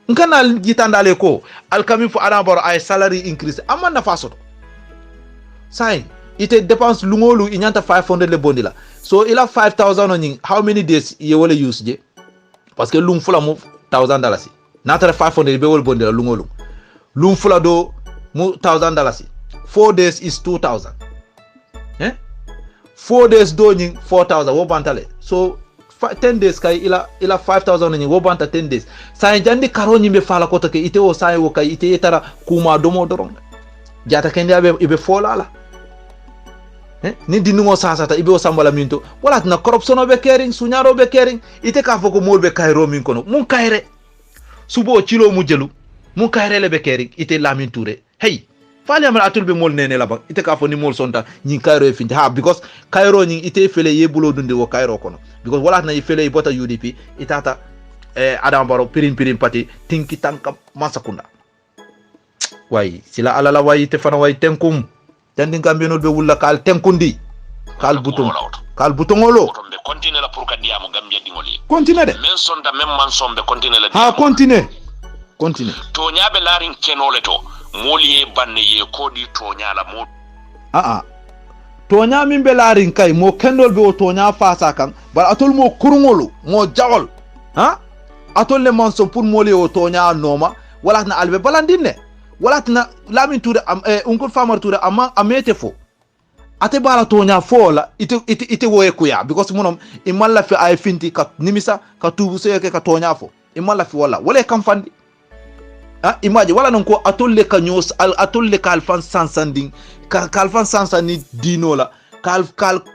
nkana gitandale ko alkami fo adabor ay salary increase amana fasoto sai ite dépense lungolu inyanta 500 le bondila so ila 5000 on how many days ye wala use je parce que lung fula mo $1000 natare 500 be wol bondila lungolu lum fula do mu $1000 4 days is 2000 4 days do ni 4000 wo bantale so 10 days kay ila 5000 ni wo banta 10 days sa jandi karo ni be fala ko to ke ite o sa wo kay ite tara kuma do mo doron jata kendi abe ibe folala ni dinungo sasata ibe o sambala minto wala na corruption be caring sunyaro be caring ite ka foko molbe kayro min kono mun kayre subo cilo mu jelu mun kayre be caring ite Lamin Touré hey fali amara atul be mol nene la ba ite ka fo ni mol sonta nyi kayro e finti ha because kayro nyi ite fele ye bulo dunde wo kayro kono because wala na fele bota UDP itata Adam Barrow pirin pati tinki tanka masakunda way sila alala way te fana way tenkum tandi ngambeno be wulla kal tenkundi kal butongolo be continue la pour ka diamo gambia dingoli continue de men sonda même man sombe continue la ha continue to nyaabe larin kenole to moliye banne ye kodi to nyaala mo to nyamin be larin kay mo kendol be o to nya fasa kan bar atol mo kurngolo mo jawol ha atol le man so pour moliye o to nya noma wala na albe balandinne wala na Lamin Touré Uncle Farmer Touré amma amete fo ate bala to nya fo la ite woye kuya because monom imalla fi ay finti ka nimisa ka tubu seyeke ka to nya fo imalla fi wala kam fandi imagine wala non ko atolle ka nyos atolle ka alfan sansanding ka alfan sansani dino la kal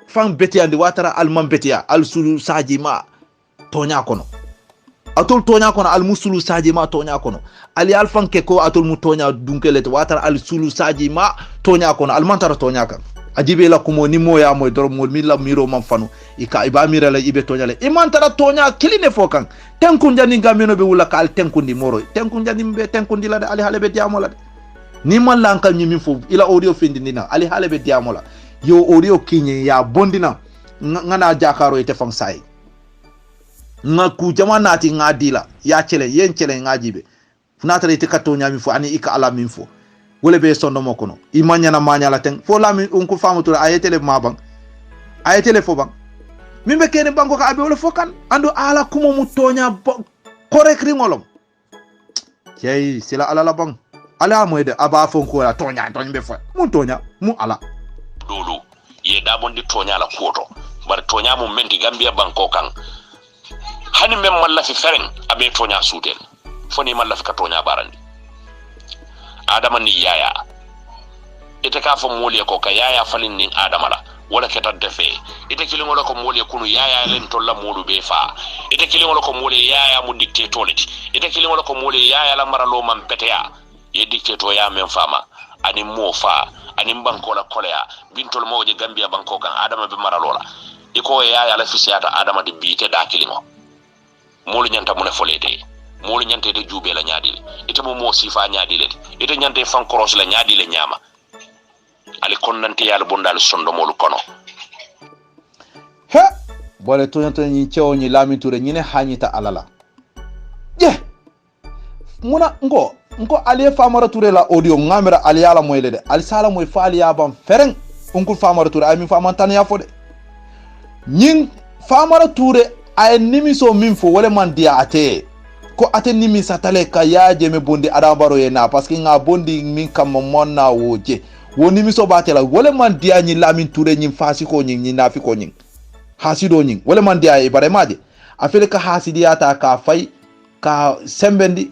fan betiandi watara alman betia al sulu sajima tonya kono atol tonya kono al musulu sajima tonya kono ali alfan ke ko atol mu tonya dunkele watara al sulu sajima tonya kono al mantara tonya kan ajibe la kumo ni moya moy dor mo mi la miro man fanu iba mira la ibe tonya le imantara tonya kiline fokan tenkun jani ngameno be wula kal tenkundi moro tenkun jani be tenkundi la de ali halebe diamola de ni man lankal ni min fo ila audio findina ali halebe diamola yo audio kinye ya bondina ngana jakaro ite fam sai ngaku jamana ti ngadila ya chele yen chele ngajibe funatare ite katonya mi fo ani ika ala min fo wole be sondo mokono imanya na manya la ten fo Lamin Uncle Farmer Touré ayetele mabang ayetele fo bang mimbe kene bango ka abe wole fokan ando ala kumo mutonya korek ringolom yey sila ala la bang ala moyde aba fonko la tonya be fo mutonya mu ala dolu ye dabondi tonya la koto bar tonya mu mendi Gambia banko kan hani mem malla fi fereng abe tonya sudel foni malla fi ka tonya barandi adama ni yaya ite ka fo moliye ko ka yaya falin nin adama la wala keta defe ite kilin wala ko moliye kunu yaya len tolla molu be fa ite kilin wala ko moliye yaya mu dicté toleti ite kilin wala ko moliye yaya la maralo man peteya ye dicté to ya men fama ani mo fa ani banko la kolea bintol moje gambia banko kan adama be maralo la iko yaya la fisiyata adama de bite da kilingo molu nyanta mu ne folete molu nyante de jube la nyaadile ite mo sifa nyaadile ite nyante fan cross la nyaadile nyama ali konnante yalla bondal sondo molu kono he bole to nyante ni cewo ni Lamin Touré ñine hañita alala je muna ngo ali Famara Touré la audio ngamira ali yala moyle de ali sala moy faali ya bam fereng onkul Famara Touré ay mi famantan ya fode ñing Famara Touré ay nimiso min fo wala man dia ate ko ate nimi satale ka yaje me bondi Adama Barrow yena parce que nga bondi min kam monna woje woni mi so batela wala man dia ñi Lamin Touré ñi fasiko ñi nafi ko ñi hasido ñi wala man dia e bare maje afele ka hasidiyata ka fay ka sembendi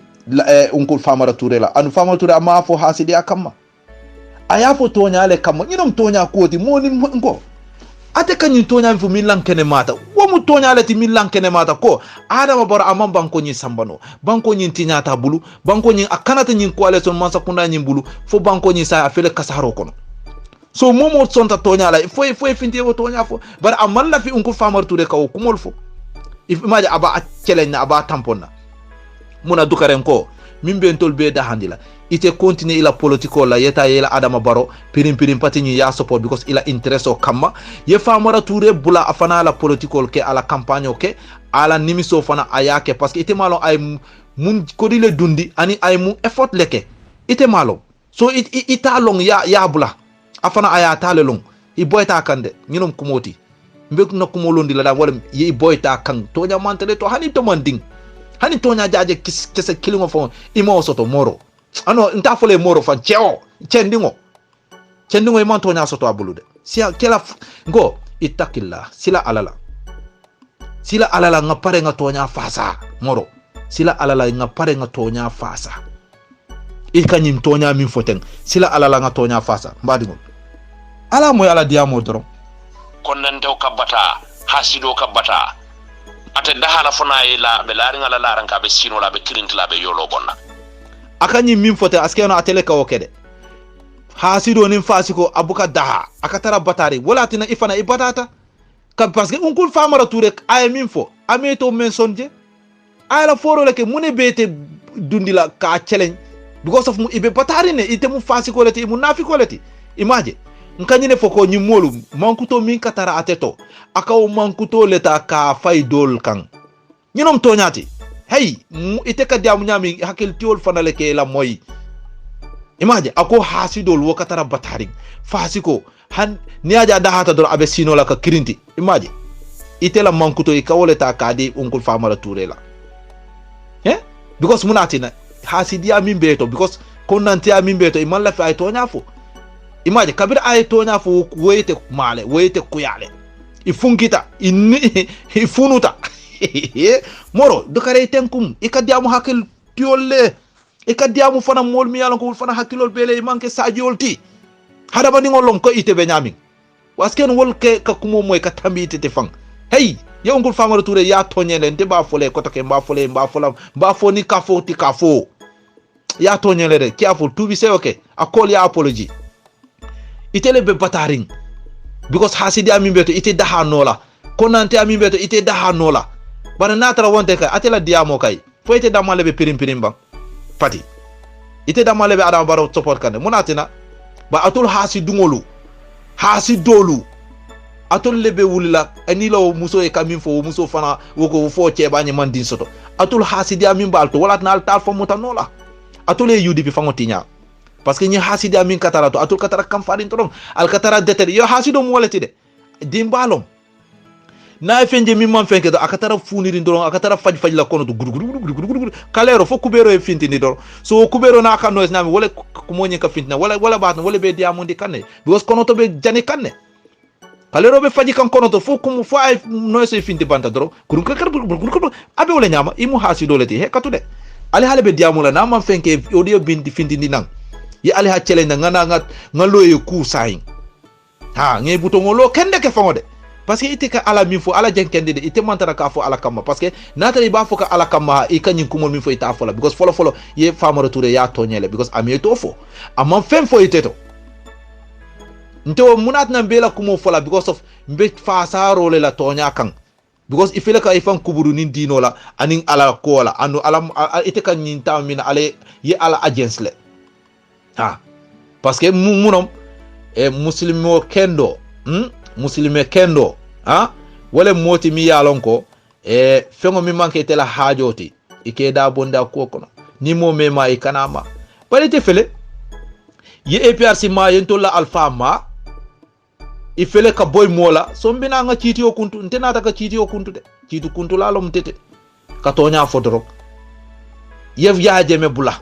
onkul Famara Touré la anu Famara Touré ama fo hasidiya kamma aya fo toñale kamma ñinom toña koti moni ngo ate kanyi toña fu min lankene mata wo mu toñale ti min lankene mata ko Adama Barrow amam banko ñi sambano banko ñi tiñata bulu banko ñi akanata ñi coalition mansa kunda ñi bulu fo banko ñi sa afele kasaro kono so momo sonta toñala fo finti wo toña fo bar amal la fi onkul Famara Touré ka kumol fo if imaje aba accelena aba tamponna muna dukaren ko min be tol be da handila ite continue ila politiko la yeta ila Adama Barrow pirim pati ni ya support because ila interest o kamma ye Famara Touré bula afana la politiko ke ala campagne ke ala nimiso fana ayake parce que ite malo ay mun kodile dundi ani ay mu effort leke ite malo so ita long ya bula afana ayata le long i boyta kande ñinom kumoti mbek na kumolondi la da wala yi boyta kan to nyamantele to hani to manding hani to nya jaje kese kilingo fo imo soto moro ano nta fole moro fan cheo chendingo e man to nya soto abulude sia kela ngo itakilla sila alala nga pare nga to nya fasa moro sila alala nga pare nga to nya fasa ikanyim to nya min foten sila alala nga to nya fasa mbadingo ala moy ala diamo doro konnante o kabbata hasido kabbata ate dahala fona ila be laringa la laranka be sino la be kirintla be yolo bonna akanyi min fote askeno atele ka okede hasido nin fasiko abuka daha akatara batari wala tina ifana ibatata kam parce que onkul Famara Touré ay min fo ameto men sonje ay la foro leke mune bete dundila ka challenge because of mu ibe batari ne ite mu fasiko leti mu nafiko leti imagine nkanyine foko nyimolu mankuto min katara ateto akaw mankuto leta ka faydol kan nyinom toñati hey ite ka diamu nyami hakil tiol fanale ke la moy imagine ako hasidol wo katara batari fasiko han niaja dahata dol abe sino la ka kirinti imagine ite la mankuto ikawoleta ka di onkul Famara Touré la because munatina hasidia min beto because konantia min beto iman la fa ay toña fo imaje kabir ay toña fo woyete male woyete kuyale ifunkita ifunuta moro dokare tenkum ikadiamu hakil tiolle ikadiamu fana mol mi yalon ko fana hakilol bele manke sajolti hada bani ngolom ko ite be nyami wasken wolke ka kumo moy ka tambite te fang hey yo ngul Famara Touré ya toñele nte ba fole ko to ke ba foni ka fo ti ka fo ya toñele de ki afo tubi se okay akol ya apology itele be bataring because hasidi ami beto ite daha nola konante ami beto ite daha nola bana natara wonte kay atela diamo kay fo ite damale be pirim bang pati ite damale be Adama Barrow support kande munatina ba atul hasidolu atul lebe wulila anilo muso e kamin fo muso fana woko fo cheba nyi mandin soto atul hasidi ami balto wala na altal fo mutanola atul e UDP fango tinya parce que ñi hasidi amin katara to atul katara kam fadin to al katara deter yo hasido mo walati de dimbalom na fenje mi man fenke do akatara funiri ndoro akatara faj la kono do guruguru kalero fo kubero e finti ni do so kubero na ka noise nami wala ko moñi ka fintina wala baat wala be diamondi kanne because kono to be jani kanne kalero be faji kan kono to fo kum fo ay noise e finti banta do guruguru abe wala nyama imu hasido leti he katude ali hale be diamola na man fenke audio bindi finti ni nang ye ali ha challenge nga loye ku sayin ha nge butongo lo kende ke fango de parce que ite ka ala min fo ala jenkende de ite mantara ka fo ala kamma parce que natari ba fo ka ala kamma e kanyin kumol min fo ita fo la because folo ye Famara Touré ya tonyele because ami to fo amman fem fo ite to nto munat na bela kumo fo la because of mbe fasaro le la tonya kan because ifele ka ifan kuburu nin dino la anin ala ko la anu ala ite kan nyin ta min ale ye ala agents le ha parce que munom e muslimo kendo muslime kendo ha wala moti mi yalon ko e fengo mi manke tela hajoti ike da bonda ko kono ni mo mema e kanama bari te fele ye APRC ma yento la alpha ma ifele ka boy mola so mbina nga chiti o kuntu ntena ta ka chiti o kuntu de chiti kuntu la lom tete ka tonya fodoro yev yaaje me bula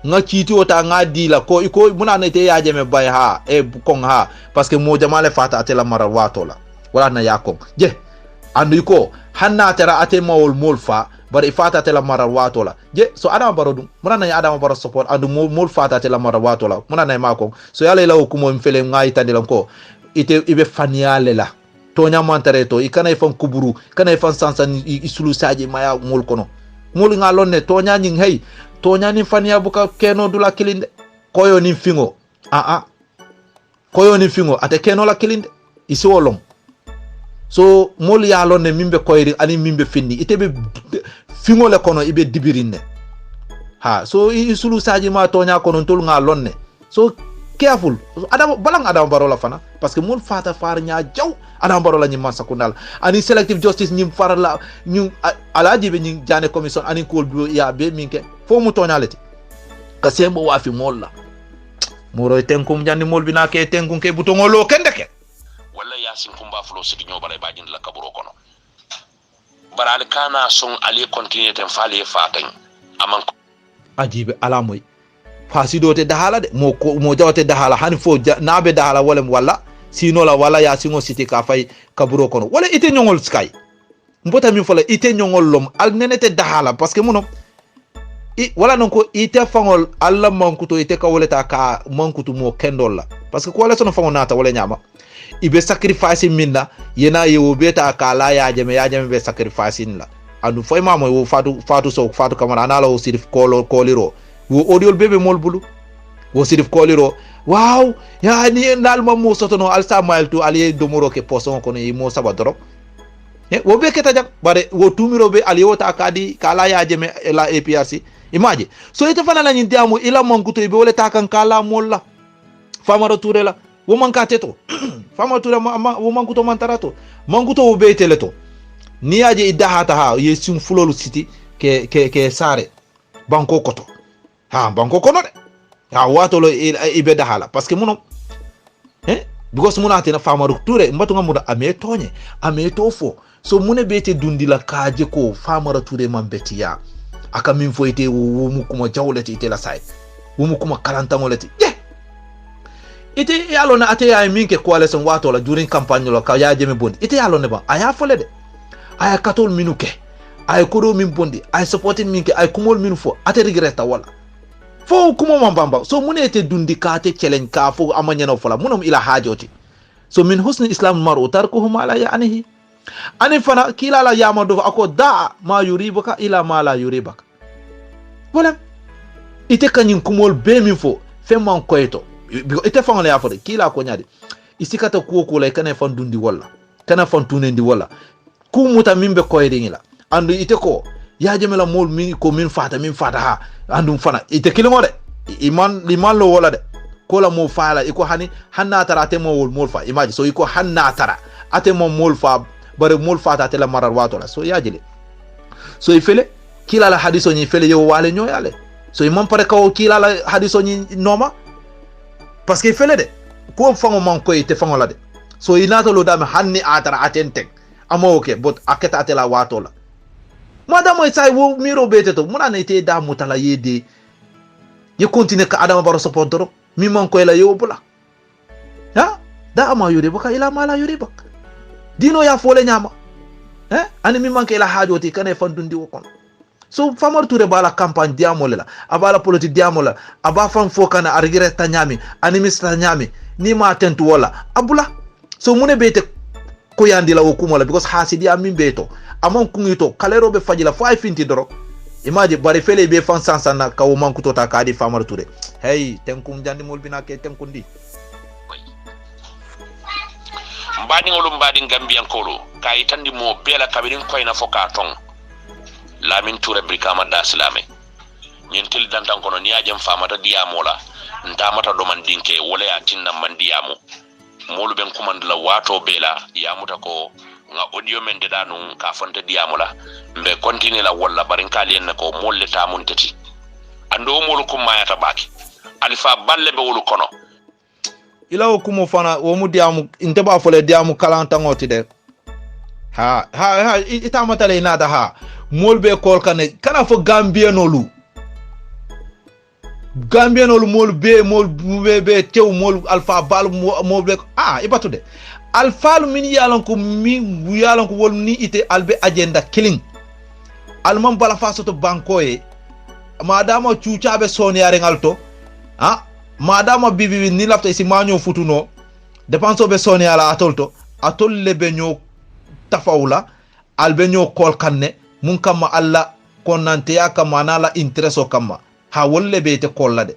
nga chiti o ta nga dila ko iko muna ne te yaaje me bay ha e kong ha parce que mo jamale fata atela mara wato la wala na yakong je andu ko hanna tera ate mawol molfa bari fata atela mara wato la je so adama barodum muna na adama baro support andu mol fata atela mara wato la muna na makong so yale la hukumo mfele nga itandela ko ite ibe faniale la tonya mantare to ikana ifan kuburu kana ifan sansan isulu saji maya mol kono mol nga lonne tonya nying hey tonya ni fania buka keno dula kilinde koyo ni fingo koyo ni fingo ate keno la kilinde isi wolong so mol ya lonne mimbe koyri ani mimbe finni ite be fingo le kono ibe dibirinne ha so isulu saji ma tonya kono tol nga lonne so careful adam balang adam barola fana parce que mon fata far nya jaw adam barola nyim sakundal ani selective justice nyim far la ñu alaji be ñi jane commission ani ko ya be minke fo mu tonaleti ka sembo wa fi mol la mo roy tenkum jandi mol bina ke tenkum ke butongo lo kendeke walla yasin kumba fulo sigi ñoo bare bajin la kaburo kono baral kana son ali continue ten fali fatañ aman ajibe ala moy fasido te dahala de mo jawte dahala hani fo nabe dahala wala sino la wala ya singo siti ka fay kaburo kono wala ite nyongol sky mbota mi fola ite nyongol lom al nenete dahala parce que mono wala non ko ite fangol alla mankuto ite ka woleta ka mankuto mo kendol la parce que ko wala sono fango nata wala nyama ibe sacrifice minna yena yewo beta ka la ya jame be sacrifice la andu foy mamo wo fatu kamara anala o sirif koliro wo audio bebe mol bulu wo sirif koliro wow ya ni nal mo sotono al samuel to ali domoro ke poson kono e mo sabadoro wo be keta jak bare wo tumiro be ali wota kadi kala ya jeme la APRC imaje so ite fana la nyi diamu ila mankuto be wole takan kala molla Famara Touré la wo manka teto Famara Touré wo mankuto mantarato mankuto wo be teleto ni aje idahata ha yesim fulolu city ke sare banko koto ha banko kono de ha wato lo ibe dahala parce que muno because muna tena Famara Touré mbatu ngamuda ame tonye ame tofo so mune bete dundila kaje ko Famara Touré man betiya aka min foyte wo mu kuma jawlete ite la say wo mu kuma kalantangolete ite yalo na ate ya minke coalition wato la during campagne lo ka ya jeme bondi ite yalo ne ba aya fole de aya katol minuke ay kodo min bondi ay supporting minke ay kumol min fo ate regretta wala fo kumo mambamba so mune ete dundi kate challenge ka fo amanya no fola munom ila hajoti so min husni islam maru tarkuhu ma la ya'nihi ani fana kila la yamado ako da ma yuribuka ila ma la yuribaka wala ite kanyin kumol be min fo fe man koyto ite fangale ya fode kila ko nyaade isikata ko lay kana fan dundi wala kana fan tunendi wala ku muta mimbe koyde ngila andu ite ko ya jamela mol min ko min fata ha andu fana ite kilimo de liman lo wala de ko la mo fala iko hani hanna tara te mo wol mol fa imaji so iko hanna tara ate mo mol fa bare mol fata te la marar wato la so ya jele so ifele kila la hadiso ni fele yo wale nyoyale so imam pare ko kila la hadiso ni noma parce que fele de ko fango man ko ite fango la de so inato lo dame hanni atara atenten amo okay but aketa atela wato la madame sai wo miro bete to muna na ite da mutala yede ye continue ka adama baro support doro mi man ko la yo bula ha da ama yuri baka ila mala yuri baka dino ya fole nyama ani mi man ke la hajoti kana fandundi wo kon so Famara Touré bala campagne diamole la abala politique diamola aba fam fokana arigire tanyami animista nyami ni ma tentu wala abula so mune bete ko yandi la okumo la because hasidi amin beto amon kungito kalero be fajila fo ay finti doro imaji bari fele be fan sansana ka o mankuto ta kadi Famara Touré hey tenkum jandi mol bina ke tenkundi mbadi Gambian kolo kay tandi mo bela kabirin koyna foka ton Lamin Touré brikama da silame nyentil dantan kono ni ajam famata diamola ntamata do man dinke wala ya tinna man diamo molu ben kumandla wato bela ya muta ko nga audio men de danu ka fonta diamola mbe continue la walla barin kali en ko molle ta mun tati ando molu ko mayata baki alifa balle be wolu kono ila o kumo fana wo mu diamu inteba fole diamu kalanta ngoti de ha ita matale nada ha molbe kol kana fo gambienolu mol be tew mol alpha bal mo be ibatude alpha min yalan ko wol ni ite albe agenda killing alman bala fasoto bankoye madama cuucabe soniyare ngalto madama bibi ni lafta isi maño futuno dépense be soniyala atol lebe ño tafawla albe ño kol kanne mun kama alla konante ya kama nala intereso kama ha wolle be te kollade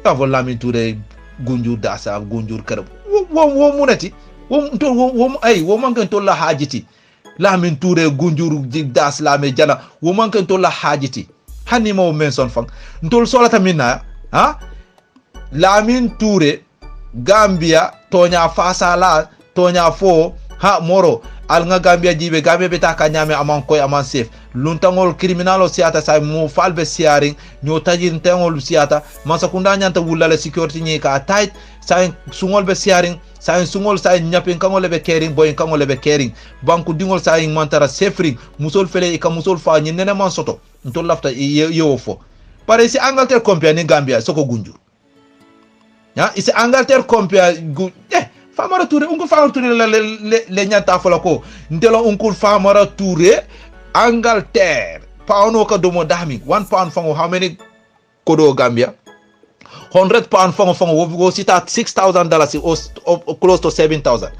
ka vo Lamin Touré gunjur dasa gunjur karab wo munati wo manken to la hajiti Lamin Touré gunjur das la me jana wo manken to la hajiti hani mo menson fang ntol solata minna Lamin Touré Gambia tonya fasala tonya fo moro al nga Gambia jibe Gambia beta ka nyame aman koy aman safe luntangol criminalo siata say mo falbe siaring nyo tajin tangol siata masakunda nyanta wulala security nyi ka tight say sungol be siaring say sungol say nyapin kangol be caring boy kangol be caring banku dingol say mantara safring musol fele ka musol fa nyi nene man soto ntol lafta yewo fo pare si Angleterre compagnie Gambia soko gunju isi Angleterre compagnie Famara Touré unko Famara Touré le nyanta fola ko ndelo unko Famara Touré Angleterre pound ka domo dami 1 pound fango how many kodo Gambia 100 pound fango wo sita $6,000 or close to 7,000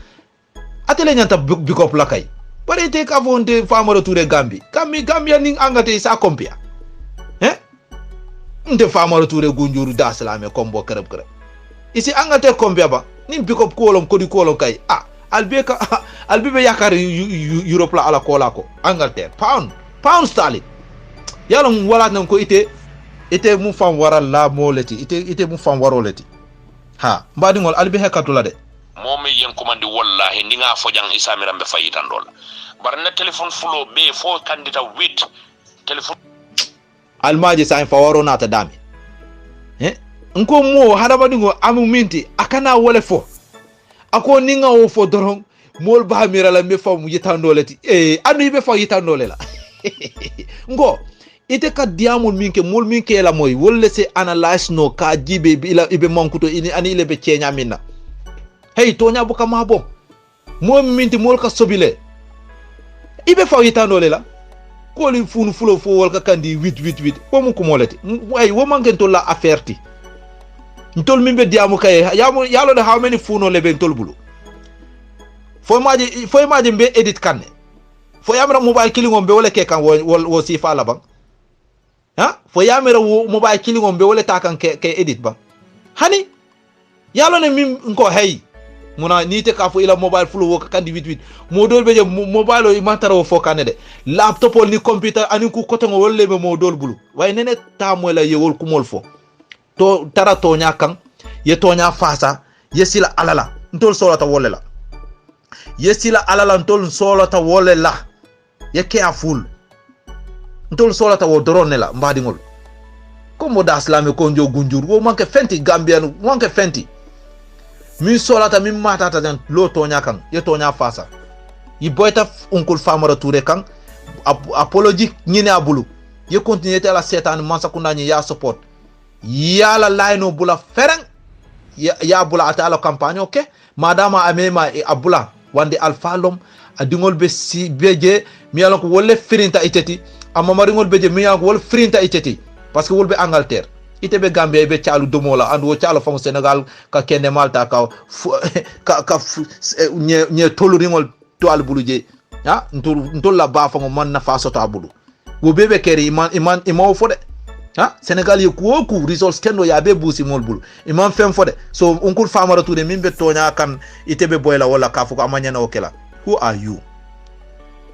atele nyanta big up la kay pare te ka fonde Famara Touré Gambia ning Angleterre sa compia nde Famara Touré gunjuru daslame kombo kereb isi Angleterre compia ba nin pick up kolom kodi kolom kay albe yakar Europe la ala kola ko Angleterre pound sterling yalla wala nan ko ite mu fam wara la moleti ite mu fam waroleti mbadi ngol albe hekatula de momi yen komandi wallahi ni nga fojang isamiram be fayitan dol bar na telephone fulo be fo kandita with telephone almaji sa fa waro nata dami nko mo hadama dingo amu minti akana wole fo ako ninga wo fo doron mol ba mira la me fam yitandoleti anu ibe fo yitandolela ngo ite ka diamul minke mol minke la moy wolle se analyze no ka jibe ibe mankuto ini ani ile be cenya minna hey to nya buka mabo mo minti mol ka sobile ibe fo yitandolela ko li funu fulo fo wol ka kandi 8 ko mu ko moleti ay wo manken to la affaire ti ntol mimbe diamu kay yalo de how many funo lebe ntol bulu fo maji mbe edit kanne fo yamra mobile killing be wala ke kan wo si fala bang fo yamra mobile killing be wala ta kan ke edit bang hani yalo ne mim nko hey muna nite ka fo ila mobile fulo wo kan di 8 mo dol be mobile o mantara wo fo kanne de laptop ni computer ani ku koto ngo wolle be mo dol bulu way nene ta mo la yewol kumol fo to tara tonya kan ye tonya fasa yesila alala ntol solata wolela yesila alala ntol solata wolela ye careful ntol solata wo doronela mbadi ngol ko mo daslame ko njo gunjur wo manke fenti Gambian manke fenti mi solata mi matata dan lo tonya kan ye tonya fasa yi boyta onkul Famara Touré kan apology nyine abulu ye continuer la setan mansakunda ni ya support yala layno bula fereng ya bula atala campagne okay madama amema abula wande alfalom adingol be si beje mi yalon ko wolle firinta iteti amma maringol beje miya wol frinta iteti parce que wol be Angleterre itebe Gambia be tialu domola and wo tialu fam Sénégal ka kende Malta ka nye toluringol toal buluje ha ntul la ba fango man na fa sota bulu wo bebe keri iman fode ha Sénégal ku results kendo ya be busi mol bulu iman fem fode so onkul famara tude mimbe tonya kan itebe boyla wala ka fuko amanya na okela who are you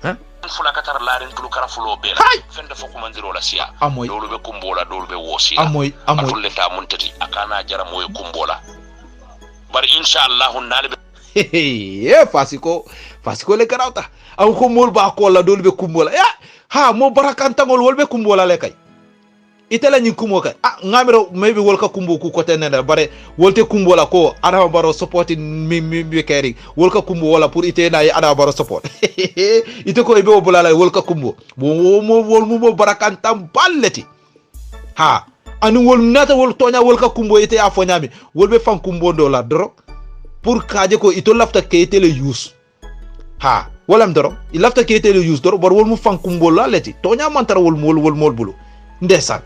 ha fula katar larin tulu kara fulo bela fende foko mandiro la sia dolu be kumbola dolu be wosi amoy fulle ta muntati akana jara moy kumbola bari inshallah nalbe fasiko le karauta aw ko mol ba ko la dolu be kumbola ya ha mo barakantangol wolbe kumbola le kay itela nyi kumo kay ngamiro maybe wolka kumbo ku kote nena bare wolte kumbo la ko Adama Barrow support mi keri wolka kumbo wala pour ite na Adama Barrow support ite ko ibe bolala wolka kumbo mo barakantam balleti ha anu wol nata wol tonya wolka kumbo ite afonyami wolbe fan kumbo do la dro pour kaje ko ito lafta ke ite le use ha wolam dro il lafta ke ite le use dro bor wol mu fan kumbo la leti tonya mantara wol mol bulu ndesan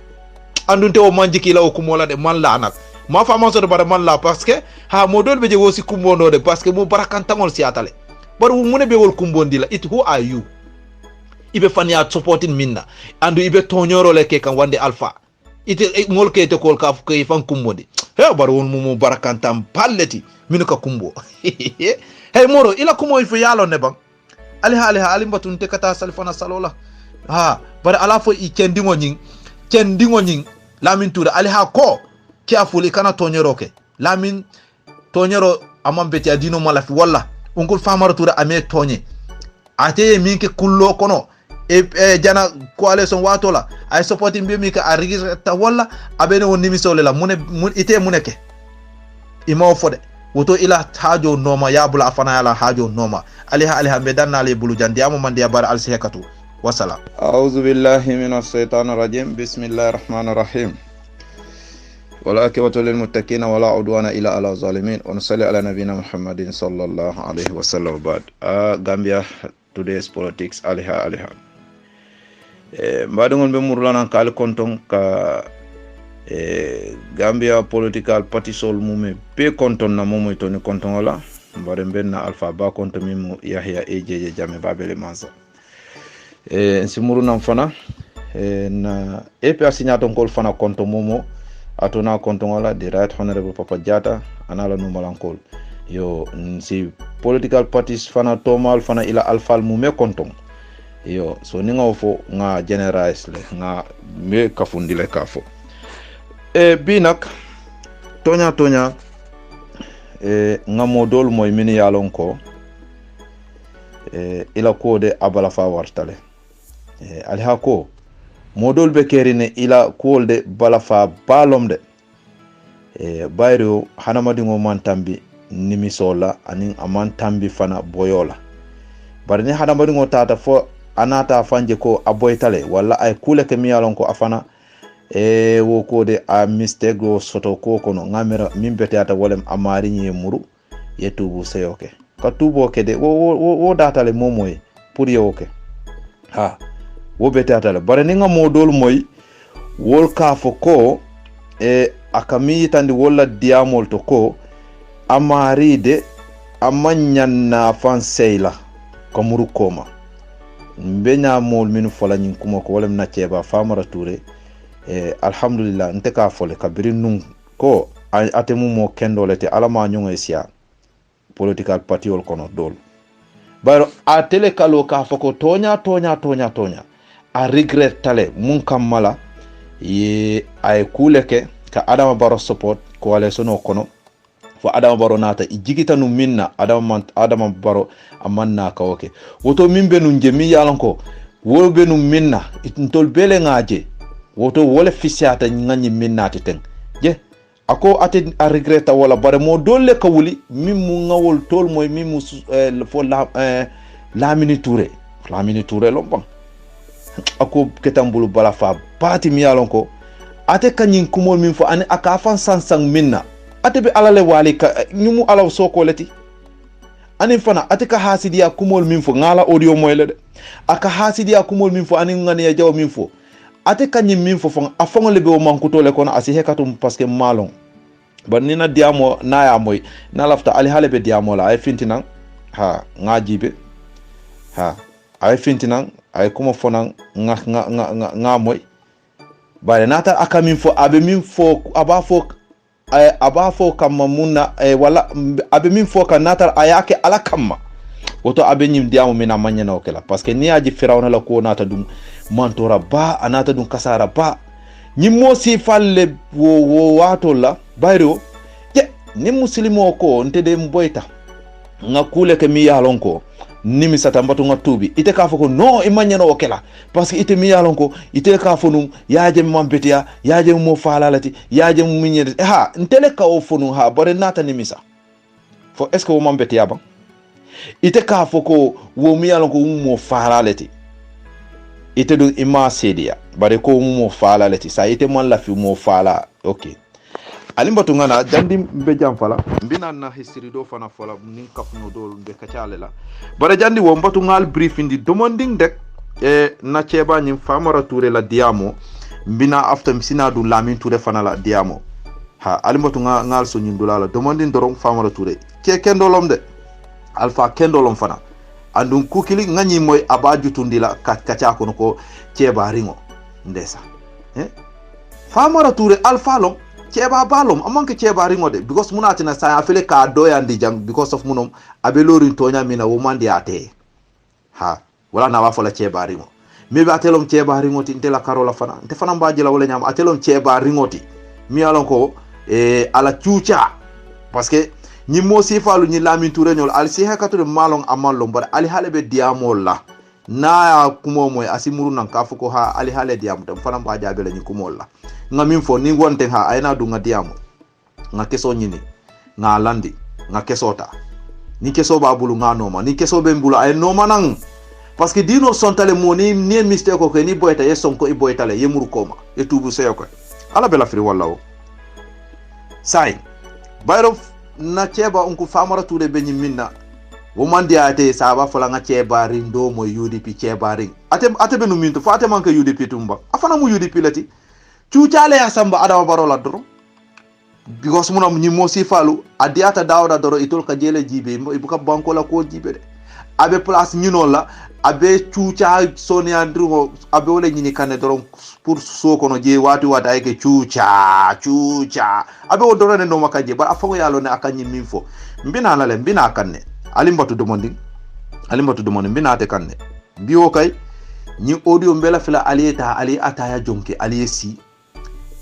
andunte o manjiki la o kumola de man la nak ma fa man so de bare man la parce que ha modol be je wosi kumbono de parce que mo barakantangol si atale bar wu mune be wol kumbondi la it who are you ibe fanya supporting minna andu ibe tonyoro le ke kan wande alpha ite ngol ke te kol ka ke fan kumbondi he bar won mo barakantam palleti min ka kumbo hey moro ila kumo ifo yalo ne bang ali mbatun te kata salfana salola ha bar ala fo i kendingo nying Lamin Touré ali ha ko ki afuli kana tonyero ke Lamin tonyero amambeti adino malafi walla ongol famara Touré ame tonye ateye minke kullo kono jana coalition watola ay supporting be mika arigita walla abene won nimisole la ite muneke ima fode woto ila hajo noma yabula afana yala hajo noma aliha be danale bulu jandiamo mande bar al sekatu wassalam. أعوذ بالله من الشيطان الرجيم بسم الله الرحمن الرحيم والعاقبة للمتقين ولا عدوان إلا على الظالمين ونصلي على نبينا محمد صلى الله عليه وسلم بعد Gambia today's politics aliha mbadongol be murlana kal konton ka Gambia political party sol mume be konton na momo to ni konton wala mbare benna alpha ba konton mimu Yahya Ejeje Jammeh Babele Mansa simuru nam fana na EPA signaton kol fana konto momo atona konto wala the right honorable Papa Jatta anala numalan kol yo si political parties fana tomal fana ila alfal mume konton yo so ninga ofo nga generalize le nga me kafundile kafo binak tonya nga modol moy mini yalon ko ila ko de abala fa wartale alha ko modol be kerine ila ko de balafa balomde bayro hanamadi ngo mantambi nimisola anin amantambi fana boyola barni hanamadi ngo tata fo anata fanje ko aboytale walla ay kule ke miyalon ko afana wo ko de a mistake go soto ko kono ngamera mimbete ata wolem amari nyi muru yetubu seyoke ka tubo ke de wo datale momoy pour yoke ha wo betatale bare ni nga modol moy wol ka fo ko akami tandi wala diamol to ko amari de amanyanna fanseyla ko muru koma mbenya mol minu fola nyin kuma ko wolem na ceba famara Touré alhamdulillah nte ka fole kabiri nun ko atemu mo kendolete alama nyonga sia political party ol kono dol bayro a tele kalo ka foko tonya a regret tale mun kamala ye ay kuleke ka Adama Barrow support coalition o kono fo Adama Barrow nata ijigita nu minna Adama Barrow amanna ka oke woto mimbe nu jemi yalanko wolbe nu minna itntol bele ngaje woto wole fisiata ngani minna ten je ako ate a regreta wala bare mo dolle ka wuli mimu ngawol tol moy mimu fo Lamine Touré lombang ako ketambulu bala fa pati mi yalon ko ate kanyin kumol min fo ani aka fan sansang minna ate be alale wali ka nyumu alaw soko leti ani fana ate ka hasidiya kumol min fo ngala audio moyle de aka hasidiya kumol min fo ani ngani ya jaw min fo ate kanyi min fo fon afon le be o mankuto le kono asi hekatum parce que malon ban ni na diamo na ya moy na lafta ali hale be diamo la ay fintinan ha ngajibe ha ay fintinan ay kuma fonan nga moy bare nata aka min fo abe min fo aba fo kamma munna wala abe min fo kan nata ayake ala kamma woto abe nyim diamo mina manyana okela parce que ni aji firawna la ko nata dum mantora ba anata dum kasara ba nyimmo si falle wo wato la bayro je ni muslimo ko ntede mboyta nga kule ke mi yalon ko nimi sata mbatu nga tubi ite ka foko no imanyana okela parce que ite mi yalon ko ite ka fonu yaaje mambetia yaaje mo falalati yaaje mo minyede ha ntele ka o fonu ha bare nata nimisa fo est ce que wo mambetia ba ite ka foko wo mi yalon ko mo falalati ite do ima sedia bare ko mo falalati sa ite man la fi mo fala okay alimbatu ngana jandi be jam fala mbina na history do fana fala nin kafno do be kacale la bare jandi wo mbatu ngal briefing di demanding dek na cheba nyim famara touré la diamo mbina after msina du lamin touré fana la diamo ha alimbatu ngal so nyim dula la demanding dorong famara touré ke kendolom de alpha kendolom fana andun kukili ngani moy abaju tundila kacha kono ko cheba ringo ndesa famara touré alpha lom cheba balom amanke cheba ringo de because munati na sa afele ka doya ndi jang because of munom abelorin tonya mina womandi ate ha wala na wafola cheba ringo mebe atelom cheba ringo ti intela karola fana nte fana mbaji la wala nyam atelom cheba ringo ti mi alon ko ala chucha parce que ni mo sifalu ni lamin touré nyol al si hakatu de malong amallo bar ali halebe diamol la na kumo moy asimuru nan kafuko ha ali hale diam tam fana mbaji abele ni kumol la nga min fo ni wonte ha ayna du nga diamo nga keso nyini nga landi nga kesota ni keso ba bulu nga noma ni keso be mbulu ay noma nan parce que dino sontale moni ni mistake ko ni boyta yeson ko iboytale yemuru koma e tubu seyo ko ala bela fri wallawo sai bayro na cheba unku famara tude be nyi minna wo mandi ate saba fola nga cheba rindo mo UDP cheba ring ate be no minto fate manka UDP tumba afana mu UDP lati cuucaale ya samba adama barola doro because munam ni mo sifalu adiata dawda doro itol ka jele jibe ibuka banko la ko jibe de abe place ñino la abe cuuca sonia ndrugo abe wala ñini kanne doro pour sokono je wati wata ay ke cuuca abe o doro ne no makaje bar afango yalo ne akanyi minfo mbina la le mbina kanne alimbatu demanding mbina te kanne biwo kay ñi audio mbela fila alieta ali ataya jonke aliesi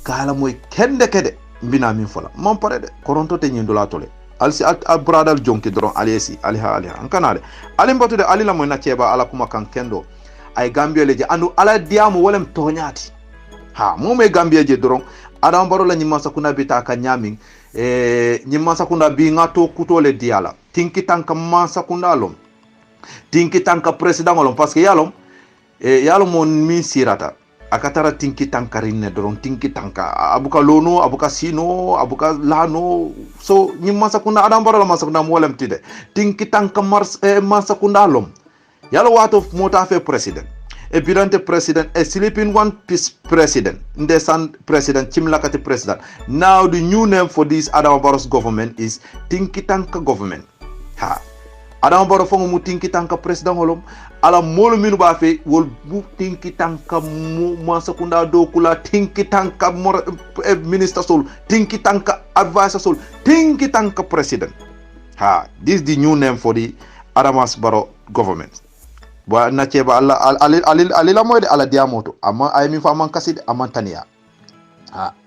kala moy kede mbina min fola mon pare de koronto te nyindula tole alsi al bradal jonki doron aliesi aliha ankanale alimbatu de alila moy na cheba ala kuma kan kendo ay gambia leje andu ala diamu wolem toñati ha mome gambia je doron adam baro la nyima sakuna bita ka nyamin nyima sakuna bi ngato kutole diala tinki tanka masakunda lom tinki tanka president lom parce que yalom mon min sirata akatara tinki tankarine doron tinki tanka abuka lono abuka sino abuka lano so nyima sakunda adam baro la masakunda wolem tide tinki tanka masakunda lom yalo wato mota fe president e birante president a sleeping one piece president ndesan president chimlakati president. Now the new name for this Adama Barrow's government is Tinki Tanka government. Ha Adama Barrow fongo mu Tinki Tanka president holom ala molu minu ba fe wol bu Tinki Tanka mu masakunda do kula Tinki Tanka minister sol Tinki Tanka advisor sol Tinki Tanka president. Ha this is the new name for the Adama Barrow government. Wa na cheba alila moyde ala diamoto amma ay min fo amman kaside amman taniya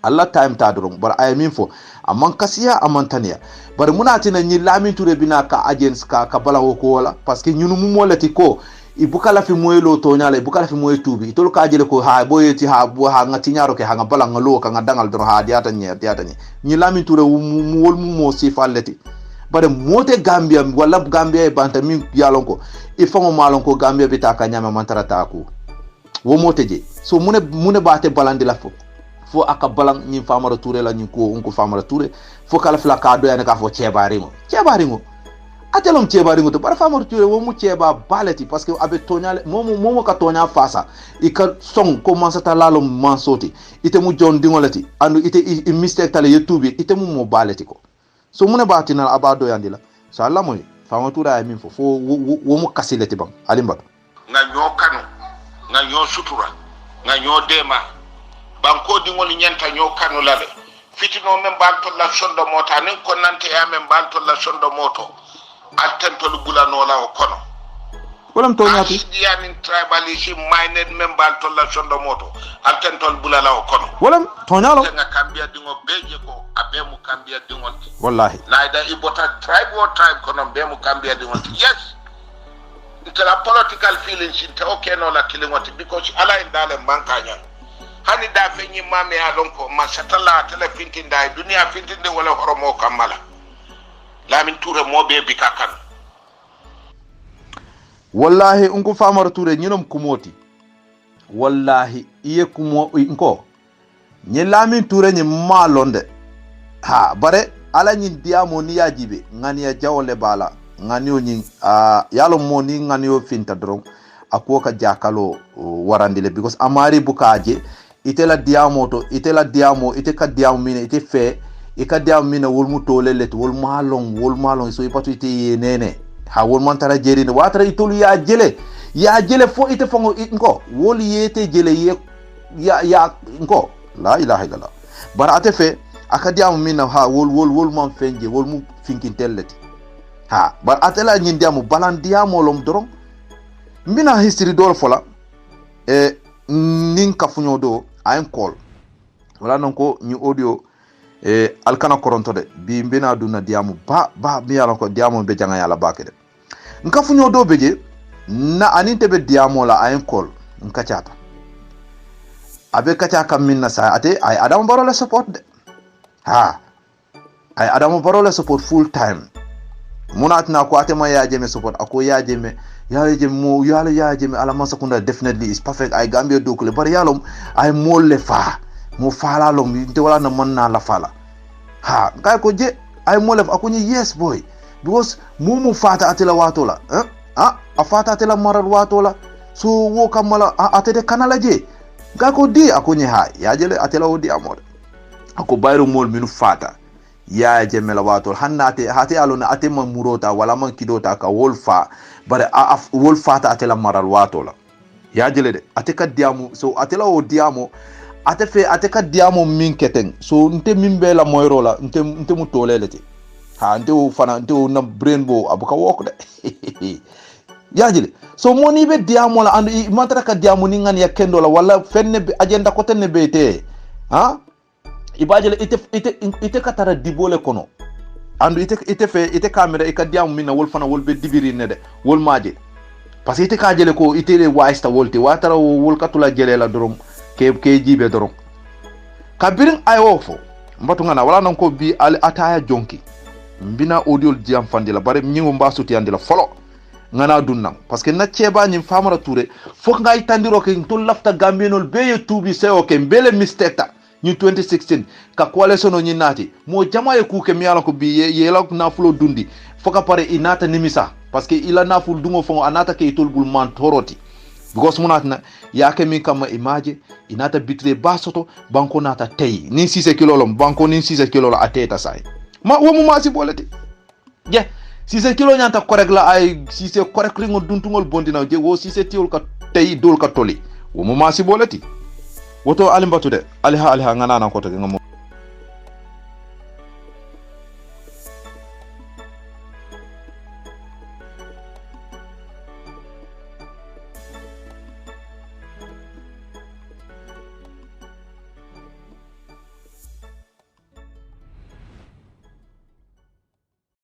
alla time ta doron bar ay min fo amman kasiya amman taniya bar munati na ñi lamin touré bina ka agents ka balawo ko wala parce que ñunu mu molati ko ibukala fi moylo to nyala ibukala fi moy tubi tol ka jele ko ha boyeti ha bo ha ngati nyaro ke ha nga bala ngalo ka nga dangal doron ha diata ñi lamin touré mu wol mu mo si falleti bare mote Gambia wala Gambia e banta min yalon ko il faut mo malon ko Gambia bita ka nyama mantara taku wo mote je so mune bate balandi la fo aka balang ni famara touré la ni ko onko famara touré fo kala fla ka do yana ka fo chebaringo atelom cebari ngoto bara famar ture wo mu ceba baleti parce que abe toñale momo ka toña fasa ika song ko mansata lalo mansoti ite mu jon dingolati andu ite mistake tale youtube ite mu baleti ko so mune batina abado yandila so alla moy famar ture ay min fo wo mu kasileti bang alimbato nga ñoo kanu nga ñoo sutura nga ñoo dema banko dingol nyanta ñoo kanu lale fitino men banto la sondo mota nin ko nante ya men banto la sondo moto attentol bulanola o kono wolam to nyati yanin tribalism minded men banto la sondo moto attentol bulala o kono wolam to nyalo nga kambia dingo beje ko abe mu kambia dingol wallahi laida ibota tribe kono be mu kambia dingol yes it's a political feelings inte okay no la kilingoti because ala indale mankanya hani da fenyi mame ya lonko masatala tele fintinda dunia fintinde wala horomo kamala lamin toure mobe bikakan wallahi unko famar toure nyinom kumoti wallahi iye kumo inko nye lamin toure nye malonde ha bare ala nyin diamo ni yajibe ngani ya jawle bala ngani o nyin yalo mo ni ngani o finta dron akoka jakalo warandile because amari bukaje itela diamo to itela diamo ite ka diamo mine ite fe ika diamo mine wolmu tole let wol malong so ipatu ite yenene ha wol mantara jerine watara itolu ya jele fo ite fongo inko wol yete jele ye ya inko la ilaha illallah bara ate fe aka diamo mine ha wol man fenje wol mu finkin telleti ha bara atela nyin diamo balan diamo lom doron mbina history dol fola nin kafunyo do ayen call wala non ko ni audio alkana koronto de bi mbina duna diamu ba mi yalla ko diamu be janga yalla bakede nkafunyo do beje na aninte be diamu la ayen call nkachata abe kacha kam minna sa ate ay adam baro la support de ha ay adam baro la support full time munatna ko ate ma yaje me support ako yaje me yaje me ala masakunda definitely is perfect ay gambia dokule bar yalom ay molle fa mo fala lom inte wala na manna la fala ha kay ko je ay molle fa akunyi yes boy because mumu fata atela watola a fata atela maral watola so wo kamala atede kanala je kay ko di akunyi ha yajele atela wodi amode ako bayro mol minu fata ya jemela watol hannate hate alona atema murota wala man kidota ka wolfa bare wolfa ta atela maral watola ya jele de ateka diamu so atela o diamo ateka diamo min keten so nte mimbe la moyrola nte mu tolelete ha nte o fana nte o na brain bo abuka wok de ya jele so moni be diamo la andu mantara ka diamo ni ngani ya kendo la wala fenne be agenda ko tenne bete ha ibajele ite katara dibole kono andu ite camera e kadiam mina wol fana wol be dibiri ne de wol maje parce que ite ka jele ko ite le waista wolte watara wol katula jele la dorom ke jibe dorom kabirin ayofo mbatu ngana wala non ko bi al ataya jonki mbina audio diam fandila bare nyingo mbasuti andila folo ngana dunnam parce que na cheba nyim famara touré fok ngay tandiro ke to lafta gambenol be youtube se o ke mbele mistake ta ni 2016 ka coalition ni nati mo jama e kuke mi ala ko bi yela na fulo dundi foka pare inata nimisa parce que ila na ful dungo fo anata ke tolbul man toroti because munatna yake mi kama image inata bitre basoto banko nata tay ni 6 kilo lom banko ni 6 kilo la ateta sai ma wo mu masi bolati je 6 kilo nyanta correct la ay 6 correct li ngol duntungol bondina je wo 6 tiol ka tay dol ka toli wo mu masi bolati woto alimbatu de aliha ngana na ko to ngam